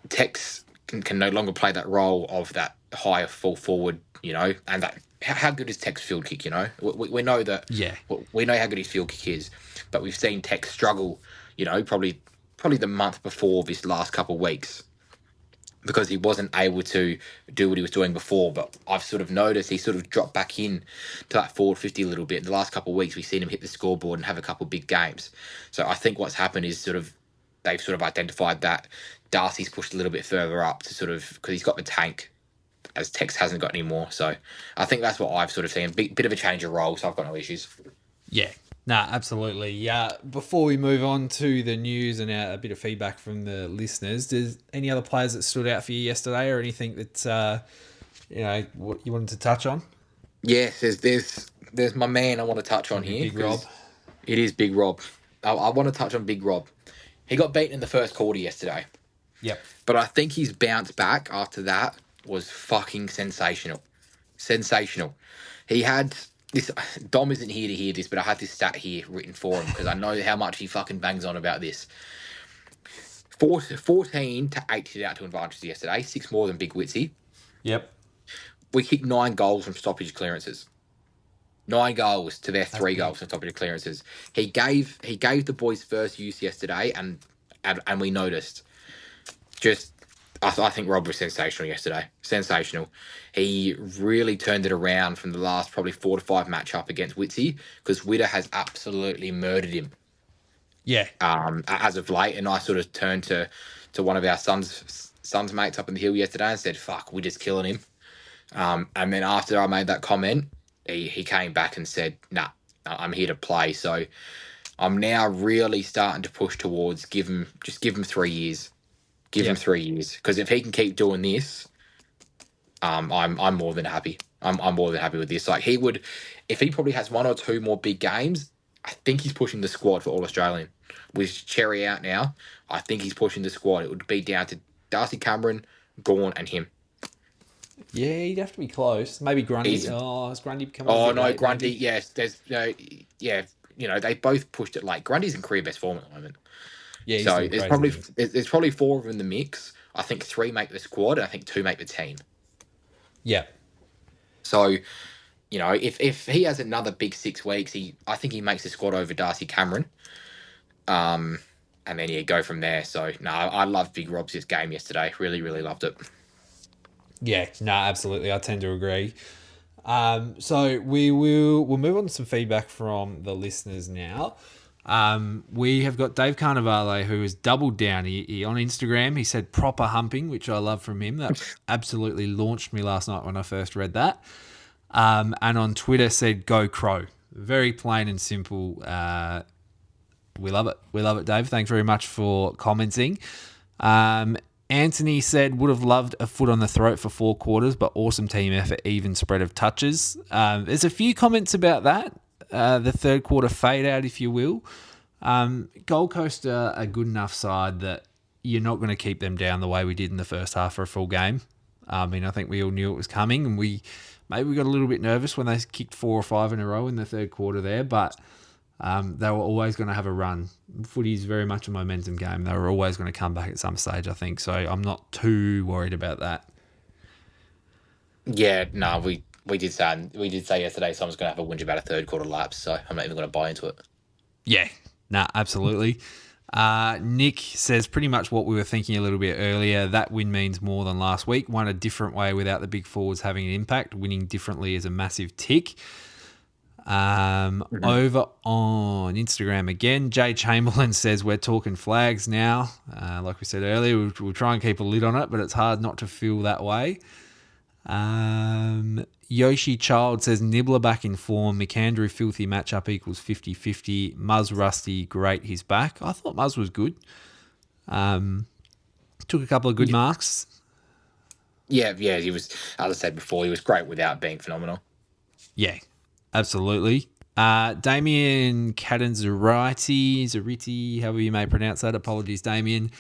Tex can no longer play that role of that higher full forward, and that how good is Tech's field kick, we know that. Yeah. We know how good his field kick is, but we've seen Tech struggle, probably the month before this last couple of weeks, because he wasn't able to do what he was doing before. But I've sort of noticed he sort of dropped back in to that forward 50 a little bit. In the last couple of weeks, we've seen him hit the scoreboard and have a couple of big games. So I think what's happened is they've sort of identified that Darcy's pushed a little bit further up to because he's got the tank, as Tex hasn't got any more. So I think that's what I've sort of seen. A bit of a change of role, so I've got no issues. Yeah. Nah, absolutely. Yeah. Before we move on to the news and a bit of feedback from the listeners, does any other players that stood out for you yesterday, or anything that what you wanted to touch on? Yes, there's my man I want to touch on here. Big Rob. It is Big Rob. I want to touch on Big Rob. He got beaten in the first quarter yesterday. Yep. But I think his bounce back after that was fucking sensational. Sensational. He had this. Dom isn't here to hear this, but I had this stat here written for him because I know how much he fucking bangs on about this. 14 to 8 hit out to advantages yesterday, 6 more than Big Witsy. Yep. We kicked 9 goals from stoppage clearances. 9 goals to their 3 goals from stoppage clearances. He gave the boys first use yesterday, and we noticed. I think Rob was sensational yesterday. Sensational. He really turned it around from the last probably 4 to 5 matchup against Witsy, because Witter has absolutely murdered him. Yeah. As of late, and I sort of turned to one of our sons mates up in the hill yesterday and said, "Fuck, Witter's killing him." And then after I made that comment, he came back and said, "Nah, I'm here to play." So I'm now really starting to push towards give him 3 years. Give him 3 years, because if he can keep doing this, I'm more than happy. I'm more than happy with this. Like, he would, if he probably has 1 or 2 more big games, I think he's pushing the squad for All Australian. With Cherry out now, I think he's pushing the squad. It would be down to Darcy Cameron, Gawn, and him. Yeah, he'd have to be close. Maybe Grundy. Is Grundy becoming? Oh no, Grundy. Maybe? Yes, there's they both pushed it late. Grundy's in career best form at the moment. Yeah, so there's probably 4 of them in the mix. I think 3 make the squad, and I think 2 make the team. Yeah. So, if he has another big 6 weeks, I think he makes the squad over Darcy Cameron. And then go from there. So no, I loved Big Rob's game yesterday. Really, really loved it. Yeah, no, absolutely. I tend to agree. So we'll move on to some feedback from the listeners now. We have got Dave Carnivale, who has doubled down. He on Instagram, he said proper humping, which I love from him. That absolutely launched me last night when I first read that. And on Twitter said go Crow. Very plain and simple. We love it. We love it, Dave. Thanks very much for commenting. Anthony said would have loved a foot on the throat for 4 quarters, but awesome team effort, even spread of touches. There's a few comments about that. The third quarter fade out, if you will. Gold Coast are a good enough side that you're not going to keep them down the way we did in the first half for a full game. I mean, I think we all knew it was coming, and we got a little bit nervous when they kicked 4 or 5 in a row in the third quarter there, but they were always going to have a run. Footy is very much a momentum game. They were always going to come back at some stage, I think. So I'm not too worried about that. Yeah, no, we did say yesterday someone's going to have a whinge about a third quarter lapse, so I'm not even going to buy into it. Yeah, absolutely. Nick says pretty much what we were thinking a little bit earlier. That win means more than last week. Won a different way without the big forwards having an impact. Winning differently is a massive tick. Over on Instagram again, Jay Chamberlain says we're talking flags now. Like we said earlier, we'll try and keep a lid on it, but it's hard not to feel that way. Yoshi Child says Nibbler back in form. McAndrew filthy matchup equals 50-50. Muzz Rusty, great, he's back. I thought Muzz was good. Took a couple of good marks. Yeah, he was, as I said before, he was great without being phenomenal. Yeah, absolutely. Damien Catanzariti, however you may pronounce that. Apologies, Damien.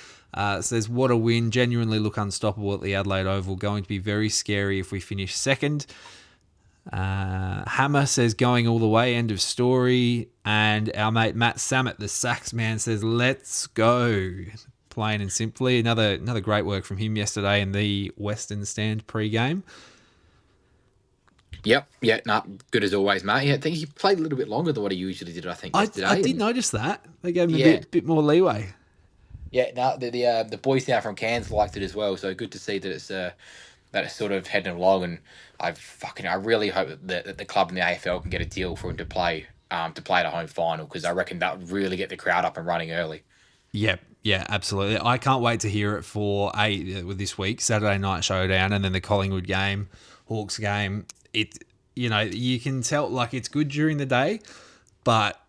Says, what a win. Genuinely look unstoppable at the Adelaide Oval. Going to be very scary if we finish second. Hammer says, going all the way. End of story. And our mate Matt Samet, the Sax man, says, let's go. Plain and simply. Another great work from him yesterday in the Western Stand pre-game. Yep. Yeah. Good as always, mate. Yeah, I think he played a little bit longer than what he usually did. I think yesterday. I did notice that. They gave him a bit more leeway. Yeah. No, the boys now from Cairns liked it as well. So good to see that it's sort of heading along. And I really hope that the club and the AFL can get a deal for him to play at a home final, because I reckon that would really get the crowd up and running early. Yep. Yeah, absolutely. I can't wait to hear it for this week, Saturday night showdown, and then the Collingwood game, Hawks game. You can tell, like, it's good during the day, but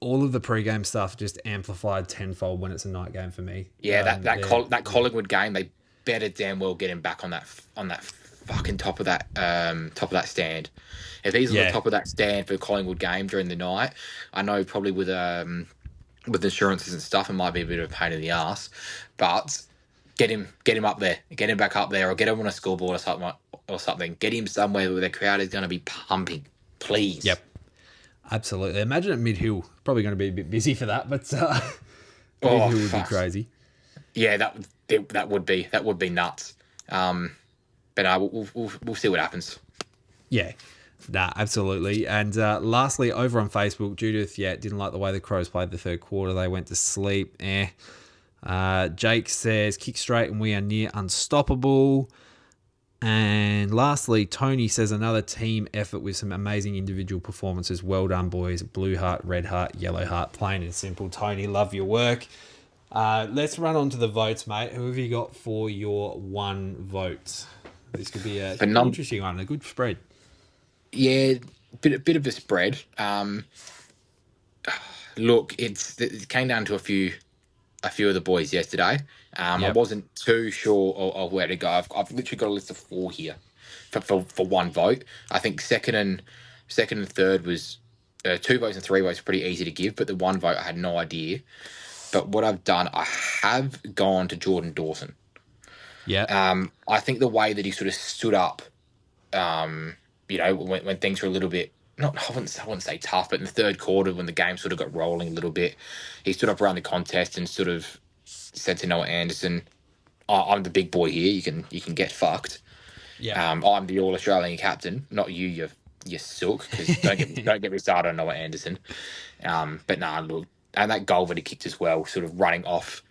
all of the pre-game stuff just amplified tenfold when it's a night game for me. Yeah, that Collingwood game, they better damn well get him back on that fucking top of that stand. If he's on the top of that stand for the Collingwood game during the night, I know probably with insurances and stuff, it might be a bit of a pain in the ass, but get him up there, get him back up there, or get him on a scoreboard or something. Get him somewhere where the crowd is going to be pumping, please. Yep, absolutely. Imagine at Mid-Hill, probably going to be a bit busy for that, but Mid-Hill would be crazy. Yeah, that would be nuts. But we'll see what happens. Yeah. Nah, absolutely. And lastly, over on Facebook, Judith, didn't like the way the Crows played the third quarter. They went to sleep. Jake says, kick straight and we are near unstoppable. And lastly, Tony says, another team effort with some amazing individual performances. Well done, boys. Blue heart, red heart, yellow heart. Plain and simple. Tony, love your work. Let's run on to the votes, mate. Who have you got for your one vote? This could be an interesting one, a good spread. Yeah, bit of a spread. Look, it came down to a few of the boys yesterday. I wasn't too sure of where to go. I've literally got a list of 4 here for one vote. I think second and third was 2 votes and 3 votes pretty easy to give, but the one vote I had no idea. But what I've done, I have gone to Jordan Dawson. Yeah. I think the way that he sort of stood up, when things were a little bit, I wouldn't say tough, but in the third quarter when the game sort of got rolling a little bit, he stood up around the contest and sort of said to Noah Anderson, I'm the big boy here, you can get fucked. Yeah. I'm the All-Australian captain, not you sook, because don't get me started on Noah Anderson. But nah, look, and that goal that he kicked as well, sort of running off,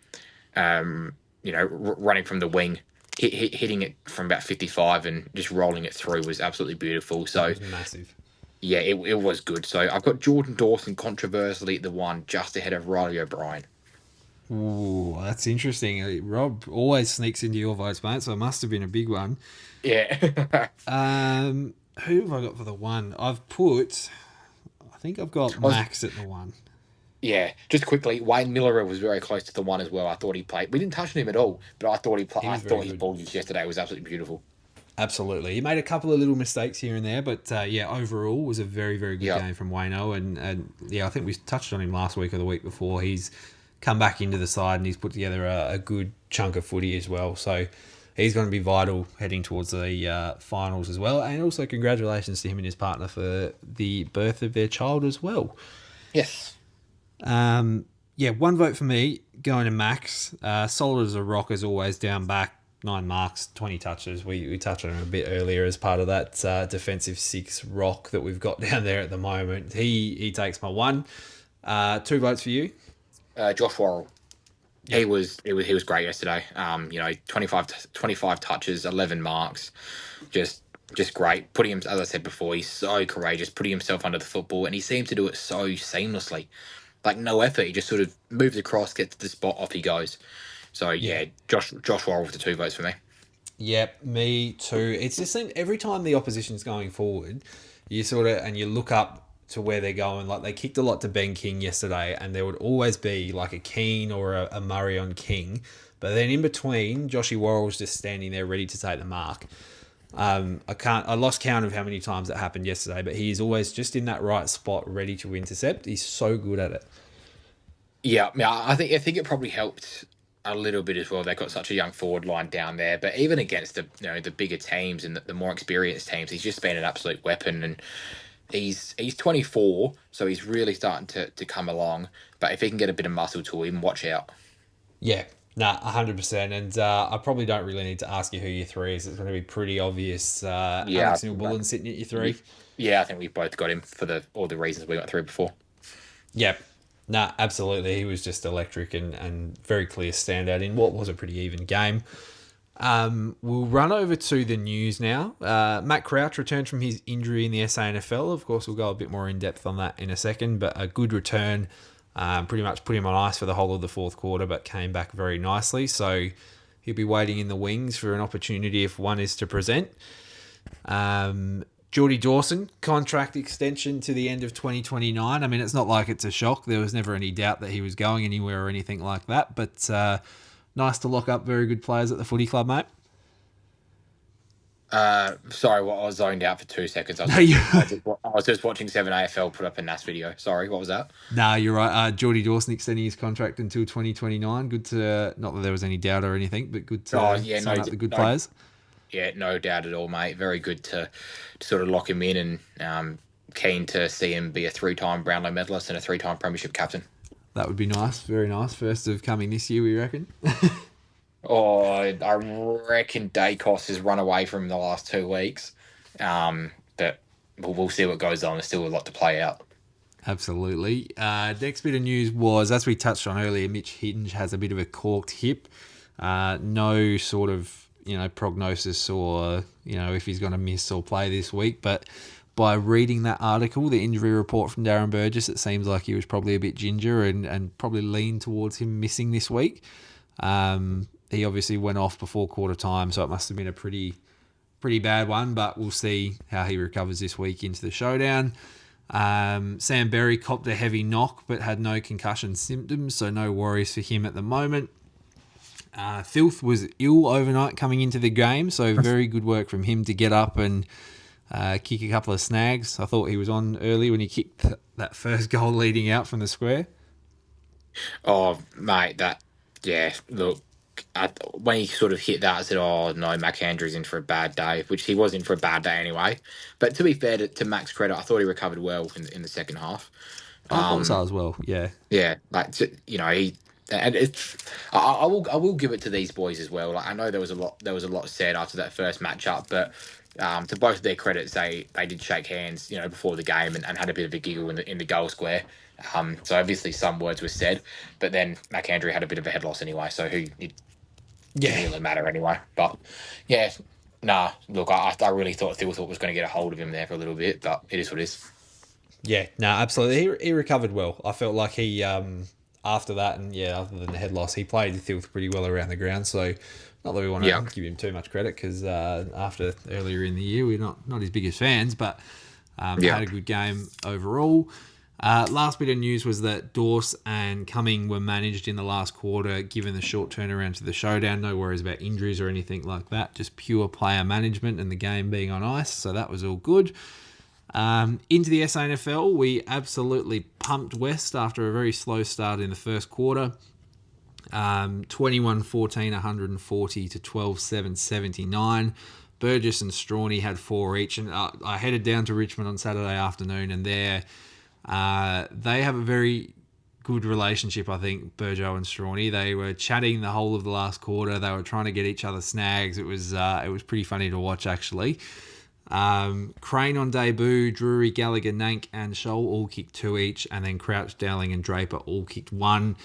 running from the wing, hitting it from about 55 and just rolling it through was absolutely beautiful. So it was massive. Yeah, it was good. So I've got Jordan Dawson controversially at the one, just ahead of Riley O'Brien. Ooh, that's interesting. Rob always sneaks into your votes, mate, so it must have been a big one. Yeah. Who have I got for the one? I think I've got Max at the one. Yeah, just quickly, Wayne Miller was very close to the one as well. I thought he played. We didn't touch on him at all, but I thought his ball use yesterday was absolutely beautiful. Absolutely. He made a couple of little mistakes here and there, but overall was a very, very good game from Wayno. And I think we touched on him last week or the week before. He's come back into the side and he's put together a good chunk of footy as well. So he's going to be vital heading towards the finals as well. And also congratulations to him and his partner for the birth of their child as well. Yes. One vote for me, going to Max. Solid as a rock as always, down back, 9 marks, 20 touches. We touched on him a bit earlier as part of that defensive 6 rock that we've got down there at the moment. He takes my one. 2 votes for you. Josh Worrell. He was great yesterday. 25 touches, 11 marks, just great. Putting him, as I said before, he's so courageous, putting himself under the football, and he seems to do it so seamlessly. Like no effort, he just sort of moves across, gets to the spot, off he goes. So yeah, Josh Worrell with the 2 votes for me. Yep, me too. It's just seemed every time the opposition's going forward, you sort of and you look up to where they're going. Like they kicked a lot to Ben King yesterday, and there would always be like a Keane or a Murray on King, but then in between, Joshy Worrell's just standing there ready to take the mark. I lost count of how many times that happened yesterday, but he is always just in that right spot, ready to intercept. He's so good at it. Yeah, I think it probably helped a little bit as well. They've got such a young forward line down there, but even against the bigger teams and the more experienced teams, he's just been an absolute weapon. And he's 24, so he's really starting to come along. But if he can get a bit of muscle to him, watch out. Yeah, 100%. And I probably don't really need to ask you who your 3 is. It's going to be pretty obvious. Alex Newbullen sitting at your 3. Yeah, I think we've both got him for all the reasons we went through before. Yep. Absolutely. He was just electric and very clear standout in what was a pretty even game. We'll run over to the news now. Matt Crouch returned from his injury in the SANFL. Of course, we'll go a bit more in depth on that in a second, but a good return. Pretty much put him on ice for the whole of the fourth quarter, but came back very nicely. So he'll be waiting in the wings for an opportunity if one is to present. Geordie Dawson, contract extension to the end of 2029. I mean, it's not like it's a shock. There was never any doubt that he was going anywhere or anything like that. But nice to lock up very good players at the footy club, mate. Sorry, I was zoned out for 2 seconds. I was just watching 7AFL put up a NAS video. Sorry, what was that? No, you're right. Geordie Dawson extending his contract until 2029. Good to, not that there was any doubt or anything, but good to sign up the good players. Yeah, no doubt at all, mate. Very good to sort of lock him in, and keen to see him be a 3-time Brownlow medalist and a 3-time premiership captain. That would be nice. Very nice. First of coming this year, we reckon. I reckon Dacos has run away from him the last 2 weeks. But we'll see what goes on. There's still a lot to play out. Absolutely. Next bit of news was, as we touched on earlier, Mitch Hinge has a bit of a corked hip. No sort of prognosis or, if he's going to miss or play this week. But by reading that article, the injury report from Darren Burgess, it seems like he was probably a bit ginger and probably leaned towards him missing this week. He obviously went off before quarter time, so it must have been a pretty bad one, but we'll see how he recovers this week into the showdown. Sam Berry copped a heavy knock but had no concussion symptoms, so no worries for him at the moment. Filth was ill overnight coming into the game, so very good work from him to get up and kick a couple of snags. I thought he was on early when he kicked that first goal leading out from the square. Oh, mate, look, when he sort of hit that, I said, oh, no, Mac Andrews in for a bad day, which he was in for a bad day anyway. But to be fair to Mac's credit, I thought he recovered well in the second half. I thought so as well, yeah. Yeah, he... And I will give it to these boys as well. Like, I know there was a lot said after that first matchup, but to both of their credits, they did shake hands, before the game and had a bit of a giggle in the goal square. So obviously some words were said, but then McAndrew had a bit of a head loss anyway, so it didn't really matter anyway. But yeah, look, I really thought Thilthorpe was going to get a hold of him there for a little bit, but it is what it is. Yeah, absolutely. He recovered well. I felt like he after that, and other than the head loss, he played Thilth pretty well around the ground. So not that we want to give him too much credit, because after earlier in the year, we're not his biggest fans, but had a good game overall. Last bit of news was that Dorse and Cumming were managed in the last quarter, given the short turnaround to the showdown. No worries about injuries or anything like that, just pure player management and the game being on ice, so that was all good. Into the SANFL, we absolutely pumped West after a very slow start in the first quarter. 21-14, 140 to 12-7, 79. Burgess and Strawny had 4 each, and I headed down to Richmond on Saturday afternoon, and they have a very good relationship, I think, Burjo and Strawny. They were chatting the whole of the last quarter. They were trying to get each other snags. It was pretty funny to watch, actually. Crane on debut, Drury, Gallagher, Nank and Scholl all kicked 2 each, and then Crouch, Dowling and Draper all kicked 1.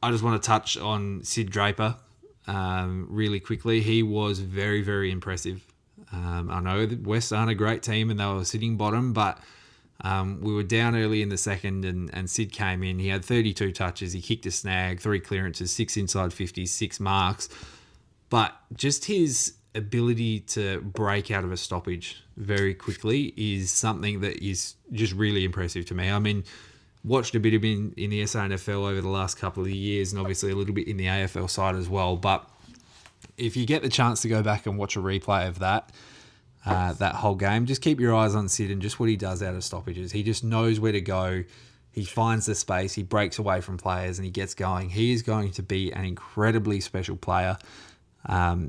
I just want to touch on Sid Draper really quickly. He was very, very impressive. I know that West aren't a great team and they were sitting bottom, but we were down early in the second and Sid came in. He had 32 touches. He kicked a snag, 3 clearances, 6 inside 50s, 6 marks. But just his ability to break out of a stoppage very quickly is something that is just really impressive to me. I mean, watched a bit of him in the SANFL over the last couple of years and obviously a little bit in the AFL side as well. But if you get the chance to go back and watch a replay of that whole game, just keep your eyes on Sid and just what he does out of stoppages. He just knows where to go. He finds the space. He breaks away from players and he gets going. He is going to be an incredibly special player,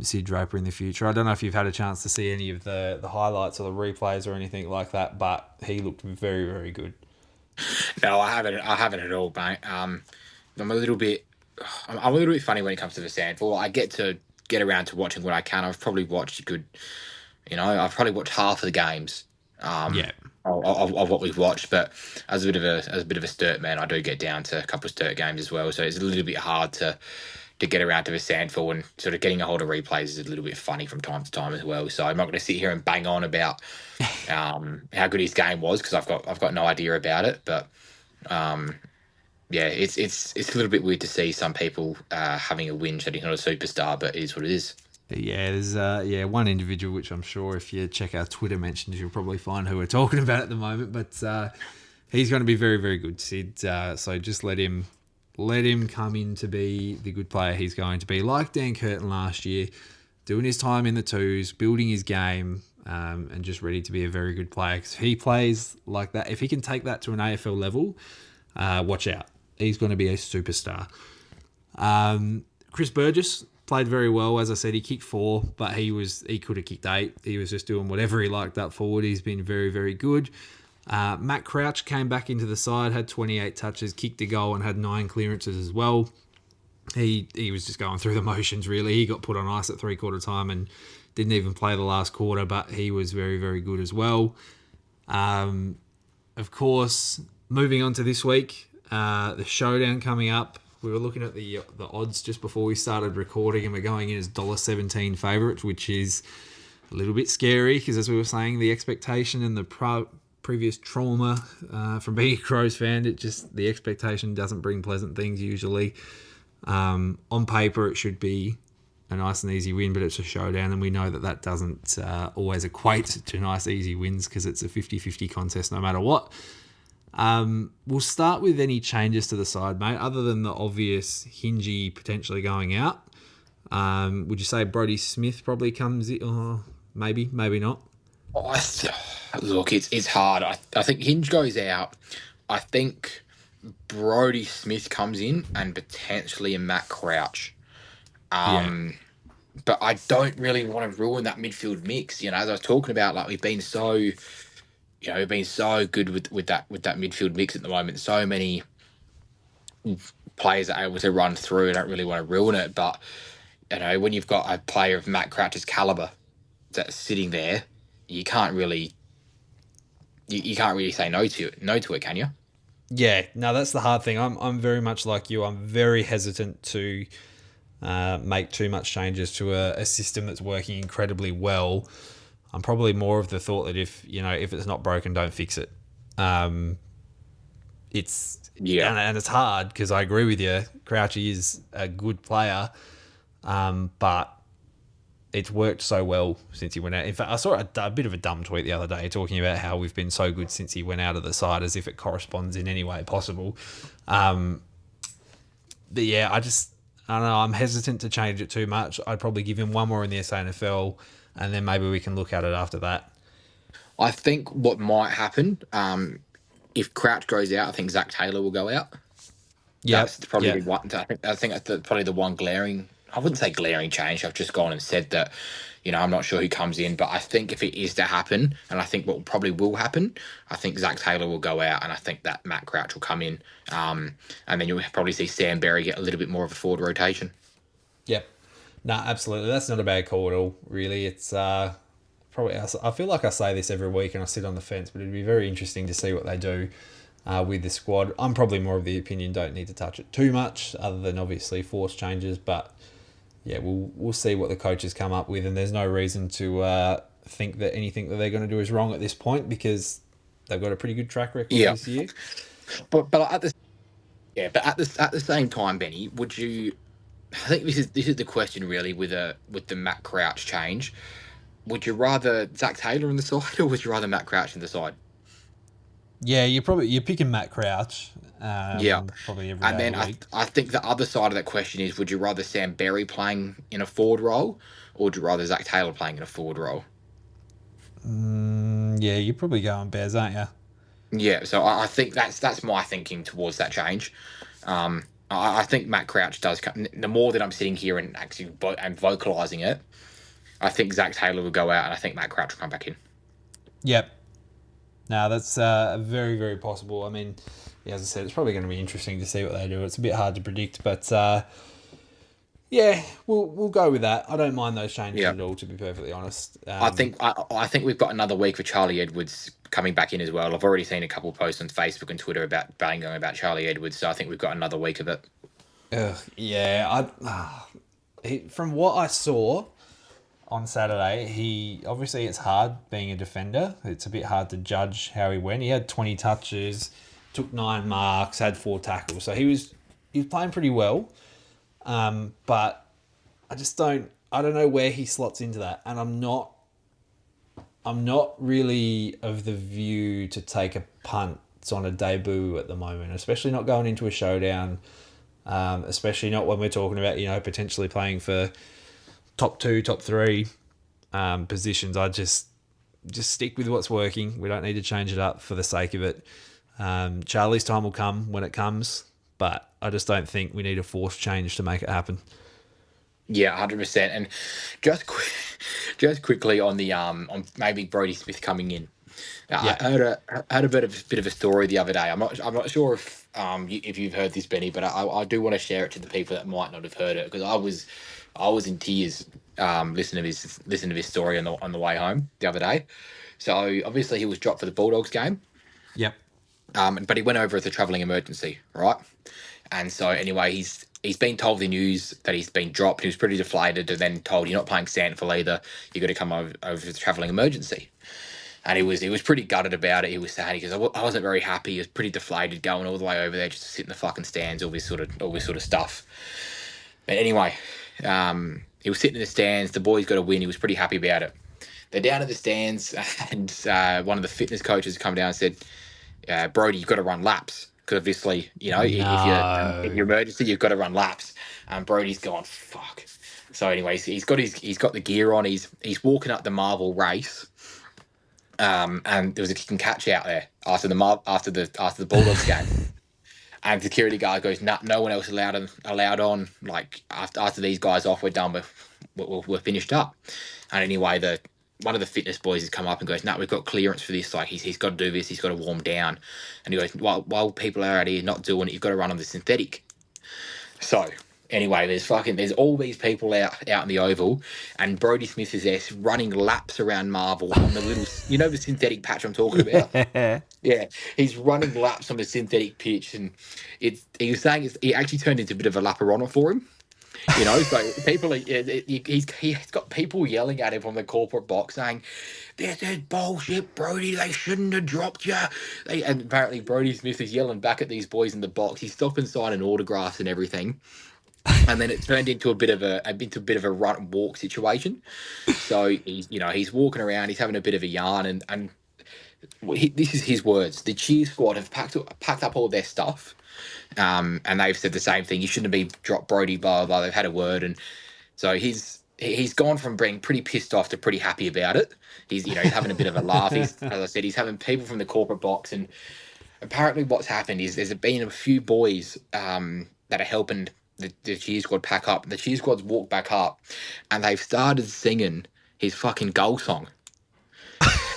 Sid Draper, in the future. I don't know if you've had a chance to see any of the highlights or the replays or anything like that, but he looked very, very good. No, I haven't at all, mate. I'm a little bit funny when it comes to the Sandford. I get around to watching what I can. I've probably watched a good, I've probably watched half of the games. Of what we've watched, but as a bit of a Sturt man, I do get down to a couple of Sturt games as well. So it's a little bit hard to get around to the Sandford, and sort of getting a hold of replays is a little bit funny from time to time as well. So I'm not going to sit here and bang on about how good his game was because I've got no idea about it. But it's a little bit weird to see some people having a whinge that he's not a superstar, but it is what it is. Yeah, there's one individual which I'm sure if you check our Twitter mentions, you'll probably find who we're talking about at the moment. But he's going to be very, very good, Sid. So just let him come in to be the good player he's going to be. Like Dan Curtin last year, doing his time in the twos, building his game, and just ready to be a very good player. Because if he plays like that, if he can take that to an AFL level, watch out. He's going to be a superstar. Chris Burgess played very well. As I said, he kicked 4, but he could have kicked 8. He was just doing whatever he liked up forward. He's been very, very good. Matt Crouch came back into the side, had 28 touches, kicked a goal and had 9 clearances as well. He was just going through the motions, really. He got put on ice at 3/4 time and didn't even play the last quarter, but he was very, very good as well. Of course, moving on to this week, the Showdown coming up. We were looking at the odds just before we started recording, and we're going in as $1.17 favourites, which is a little bit scary because, as we were saying, the expectation and the previous trauma from being a Crows fan, the expectation doesn't bring pleasant things usually. On paper, it should be a nice and easy win, but it's a Showdown, and we know that doesn't always equate to nice, easy wins because it's a 50-50 contest no matter what. We'll start with any changes to the side, mate, other than the obvious Hingy potentially going out. Would you say Brodie Smith probably comes in? Oh, maybe not. Look, it's hard. I think Hinge goes out. I think Brodie Smith comes in and potentially a Matt Crouch. But I don't really want to ruin that midfield mix. As I was talking about, like we've been so good with that midfield mix at the moment. So many players are able to run through. I don't really want to ruin it, but when you've got a player of Matt Crouch's caliber that's sitting there, you can't really say no to it, can you? Yeah, no, that's the hard thing. I'm very much like you. I'm very hesitant to make too much changes to a system that's working incredibly well. I'm probably more of the thought that if it's not broken, don't fix it. And it's hard because I agree with you. Crouchy is a good player, but it's worked so well since he went out. In fact, I saw a bit of a dumb tweet the other day talking about how we've been so good since he went out of the side, as if it corresponds in any way possible. But yeah, I don't know. I'm hesitant to change it too much. I'd probably give him one more in the SANFL, and then maybe we can look at it after that. I think what might happen, if Crouch goes out, I think Zach Taylor will go out. Yeah, that's probably the one. I think that's probably the one glaring. I wouldn't say glaring change. I've just gone and said that, I'm not sure who comes in, but I think if it is to happen, and I think what probably will happen, I think Zach Taylor will go out, and I think that Matt Crouch will come in, and then you'll probably see Sam Berry get a little bit more of a forward rotation. Yep. No, absolutely. That's not a bad call at all, really. It's probably... I feel like I say this every week and I sit on the fence, but it'd be very interesting to see what they do with the squad. I'm probably more of the opinion don't need to touch it too much, other than obviously force changes. But yeah, we'll see what the coaches come up with, and there's no reason to think that anything that they're going to do is wrong at this point because they've got a pretty good track record Yeah, this year. but at the same time, Benny, would you? I think this is the question really with the Matt Crouch change. Would you rather Zach Taylor in the side, or would you rather Matt Crouch in the side? Yeah, you're picking Matt Crouch. Yeah, Probably every and day then of the week. I think the other side of that question is: would you rather Sam Berry playing in a forward role, or would you rather Zach Taylor playing in a forward role? Yeah, you're probably going Bears, aren't you? Yeah, so I think that's my thinking towards that change. I think Matt Crouch does. The more that I'm sitting here and actually and vocalizing it, I think Zach Taylor will go out, and I think Matt Crouch will come back in. Yep. No, that's very, very possible. I mean, yeah, as I said, it's probably going to be interesting to see what they do. It's a bit hard to predict, but yeah, we'll go with that. I don't mind those changes Yeah. at all, to be perfectly honest. I think we've got another week for Charlie Edwards coming back in as well. I've already seen a couple of posts on Facebook and Twitter about banging about Charlie Edwards, so I think we've got another week of it. Yeah, from what I saw on Saturday, he obviously it's hard being a defender. It's a bit hard to judge how he went. He had 20 touches, took 9 marks, had 4 tackles, so he was playing pretty well. But I don't know where he slots into that, and I'm not really of the view to take a punt on a debut at the moment, especially not going into a showdown, especially not when we're talking about, potentially playing for top 2, top 3 positions. I just stick with what's working. We don't need to change it up for the sake of it. Charlie's time will come when it comes, but I just don't think we need a forced change to make it happen. Yeah, 100%. And just quickly on the on maybe Brodie Smith coming in. Yeah. I heard a bit of a story the other day. I'm not sure if you've heard this, Benny, but I do want to share it to the people that might not have heard it, because I was in tears listening to this story on the way home the other day. So obviously he was dropped for the Bulldogs game. Yep. But he went over as a travelling emergency, right? And so anyway, he's been told the news that he's been dropped. He was pretty deflated, and then told, you're not playing Sandford either. You got to come over as a travelling emergency. And he was pretty gutted about it. He was sad because I wasn't very happy. He was pretty deflated going all the way over there just to sit in the fucking stands, all this sort of stuff. But anyway, he was sitting in the stands. The boys got a win. He was pretty happy about it. They're down at the stands, and one of the fitness coaches come down and said, Brodie, you've got to run laps. Because obviously, if you're emergency, you've got to run laps. And Brodie's gone, fuck. So anyways, he's got the gear on. He's walking up the Marvel race. And there was a kick and catch out there after the Bulldogs game. And the security guard goes, nah, no one else allowed on. Like after these guys off, we're done. We're finished up. And anyway, one of the fitness boys has come up and goes, nah, we've got clearance for this. Like he's got to do this. He's got to warm down. And he goes, while people are out here not doing it, you've got to run on the synthetic. So anyway, there's all these people out in the oval, and Brodie Smith is there running laps around Marvel on the little, the synthetic patch I'm talking about. Yeah, he's running laps on the synthetic pitch, and he was saying it actually turned into a bit of a laparona for him. So people, he's got people yelling at him from the corporate box saying, "This is bullshit, Brodie. They shouldn't have dropped you." And apparently Brodie Smith is yelling back at these boys in the box. He's stopping signing autographs and everything. And then it turned into a bit of a run and walk situation. So he's walking around, he's having a bit of a yarn, and this is his words. The cheer squad have packed up all their stuff, and they've said the same thing. You shouldn't have been dropped, Brodie. Blah blah blah. They've had a word, and so he's gone from being pretty pissed off to pretty happy about it. He's having a bit of a laugh. As I said, he's having people from the corporate box, and apparently what's happened is there's been a few boys that are helping the cheer squad pack up. The cheer squad's walked back up, and they've started singing his fucking goal song.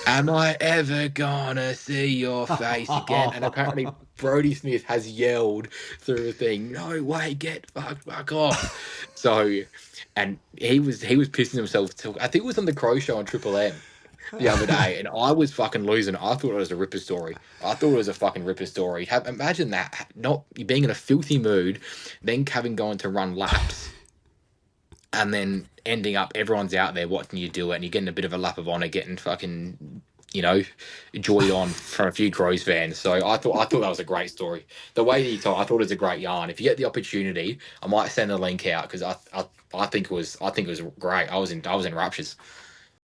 Am I ever gonna see your face again? And apparently Brodie Smith has yelled through the thing, "No way, get fuck off." So, and he was pissing himself. I think it was on the Crow Show on Triple M. the other day, and I was fucking losing. I thought it was a ripper story. Imagine that, not being in a filthy mood, then having going to run laps, and then ending up everyone's out there watching you do it, and you're getting a bit of a lap of honour, getting fucking, joyed on from a few Crows fans. So I thought that was a great story. The way that you told, I thought it was a great yarn. If you get the opportunity, I might send the link out because I think it was great. I was in raptures.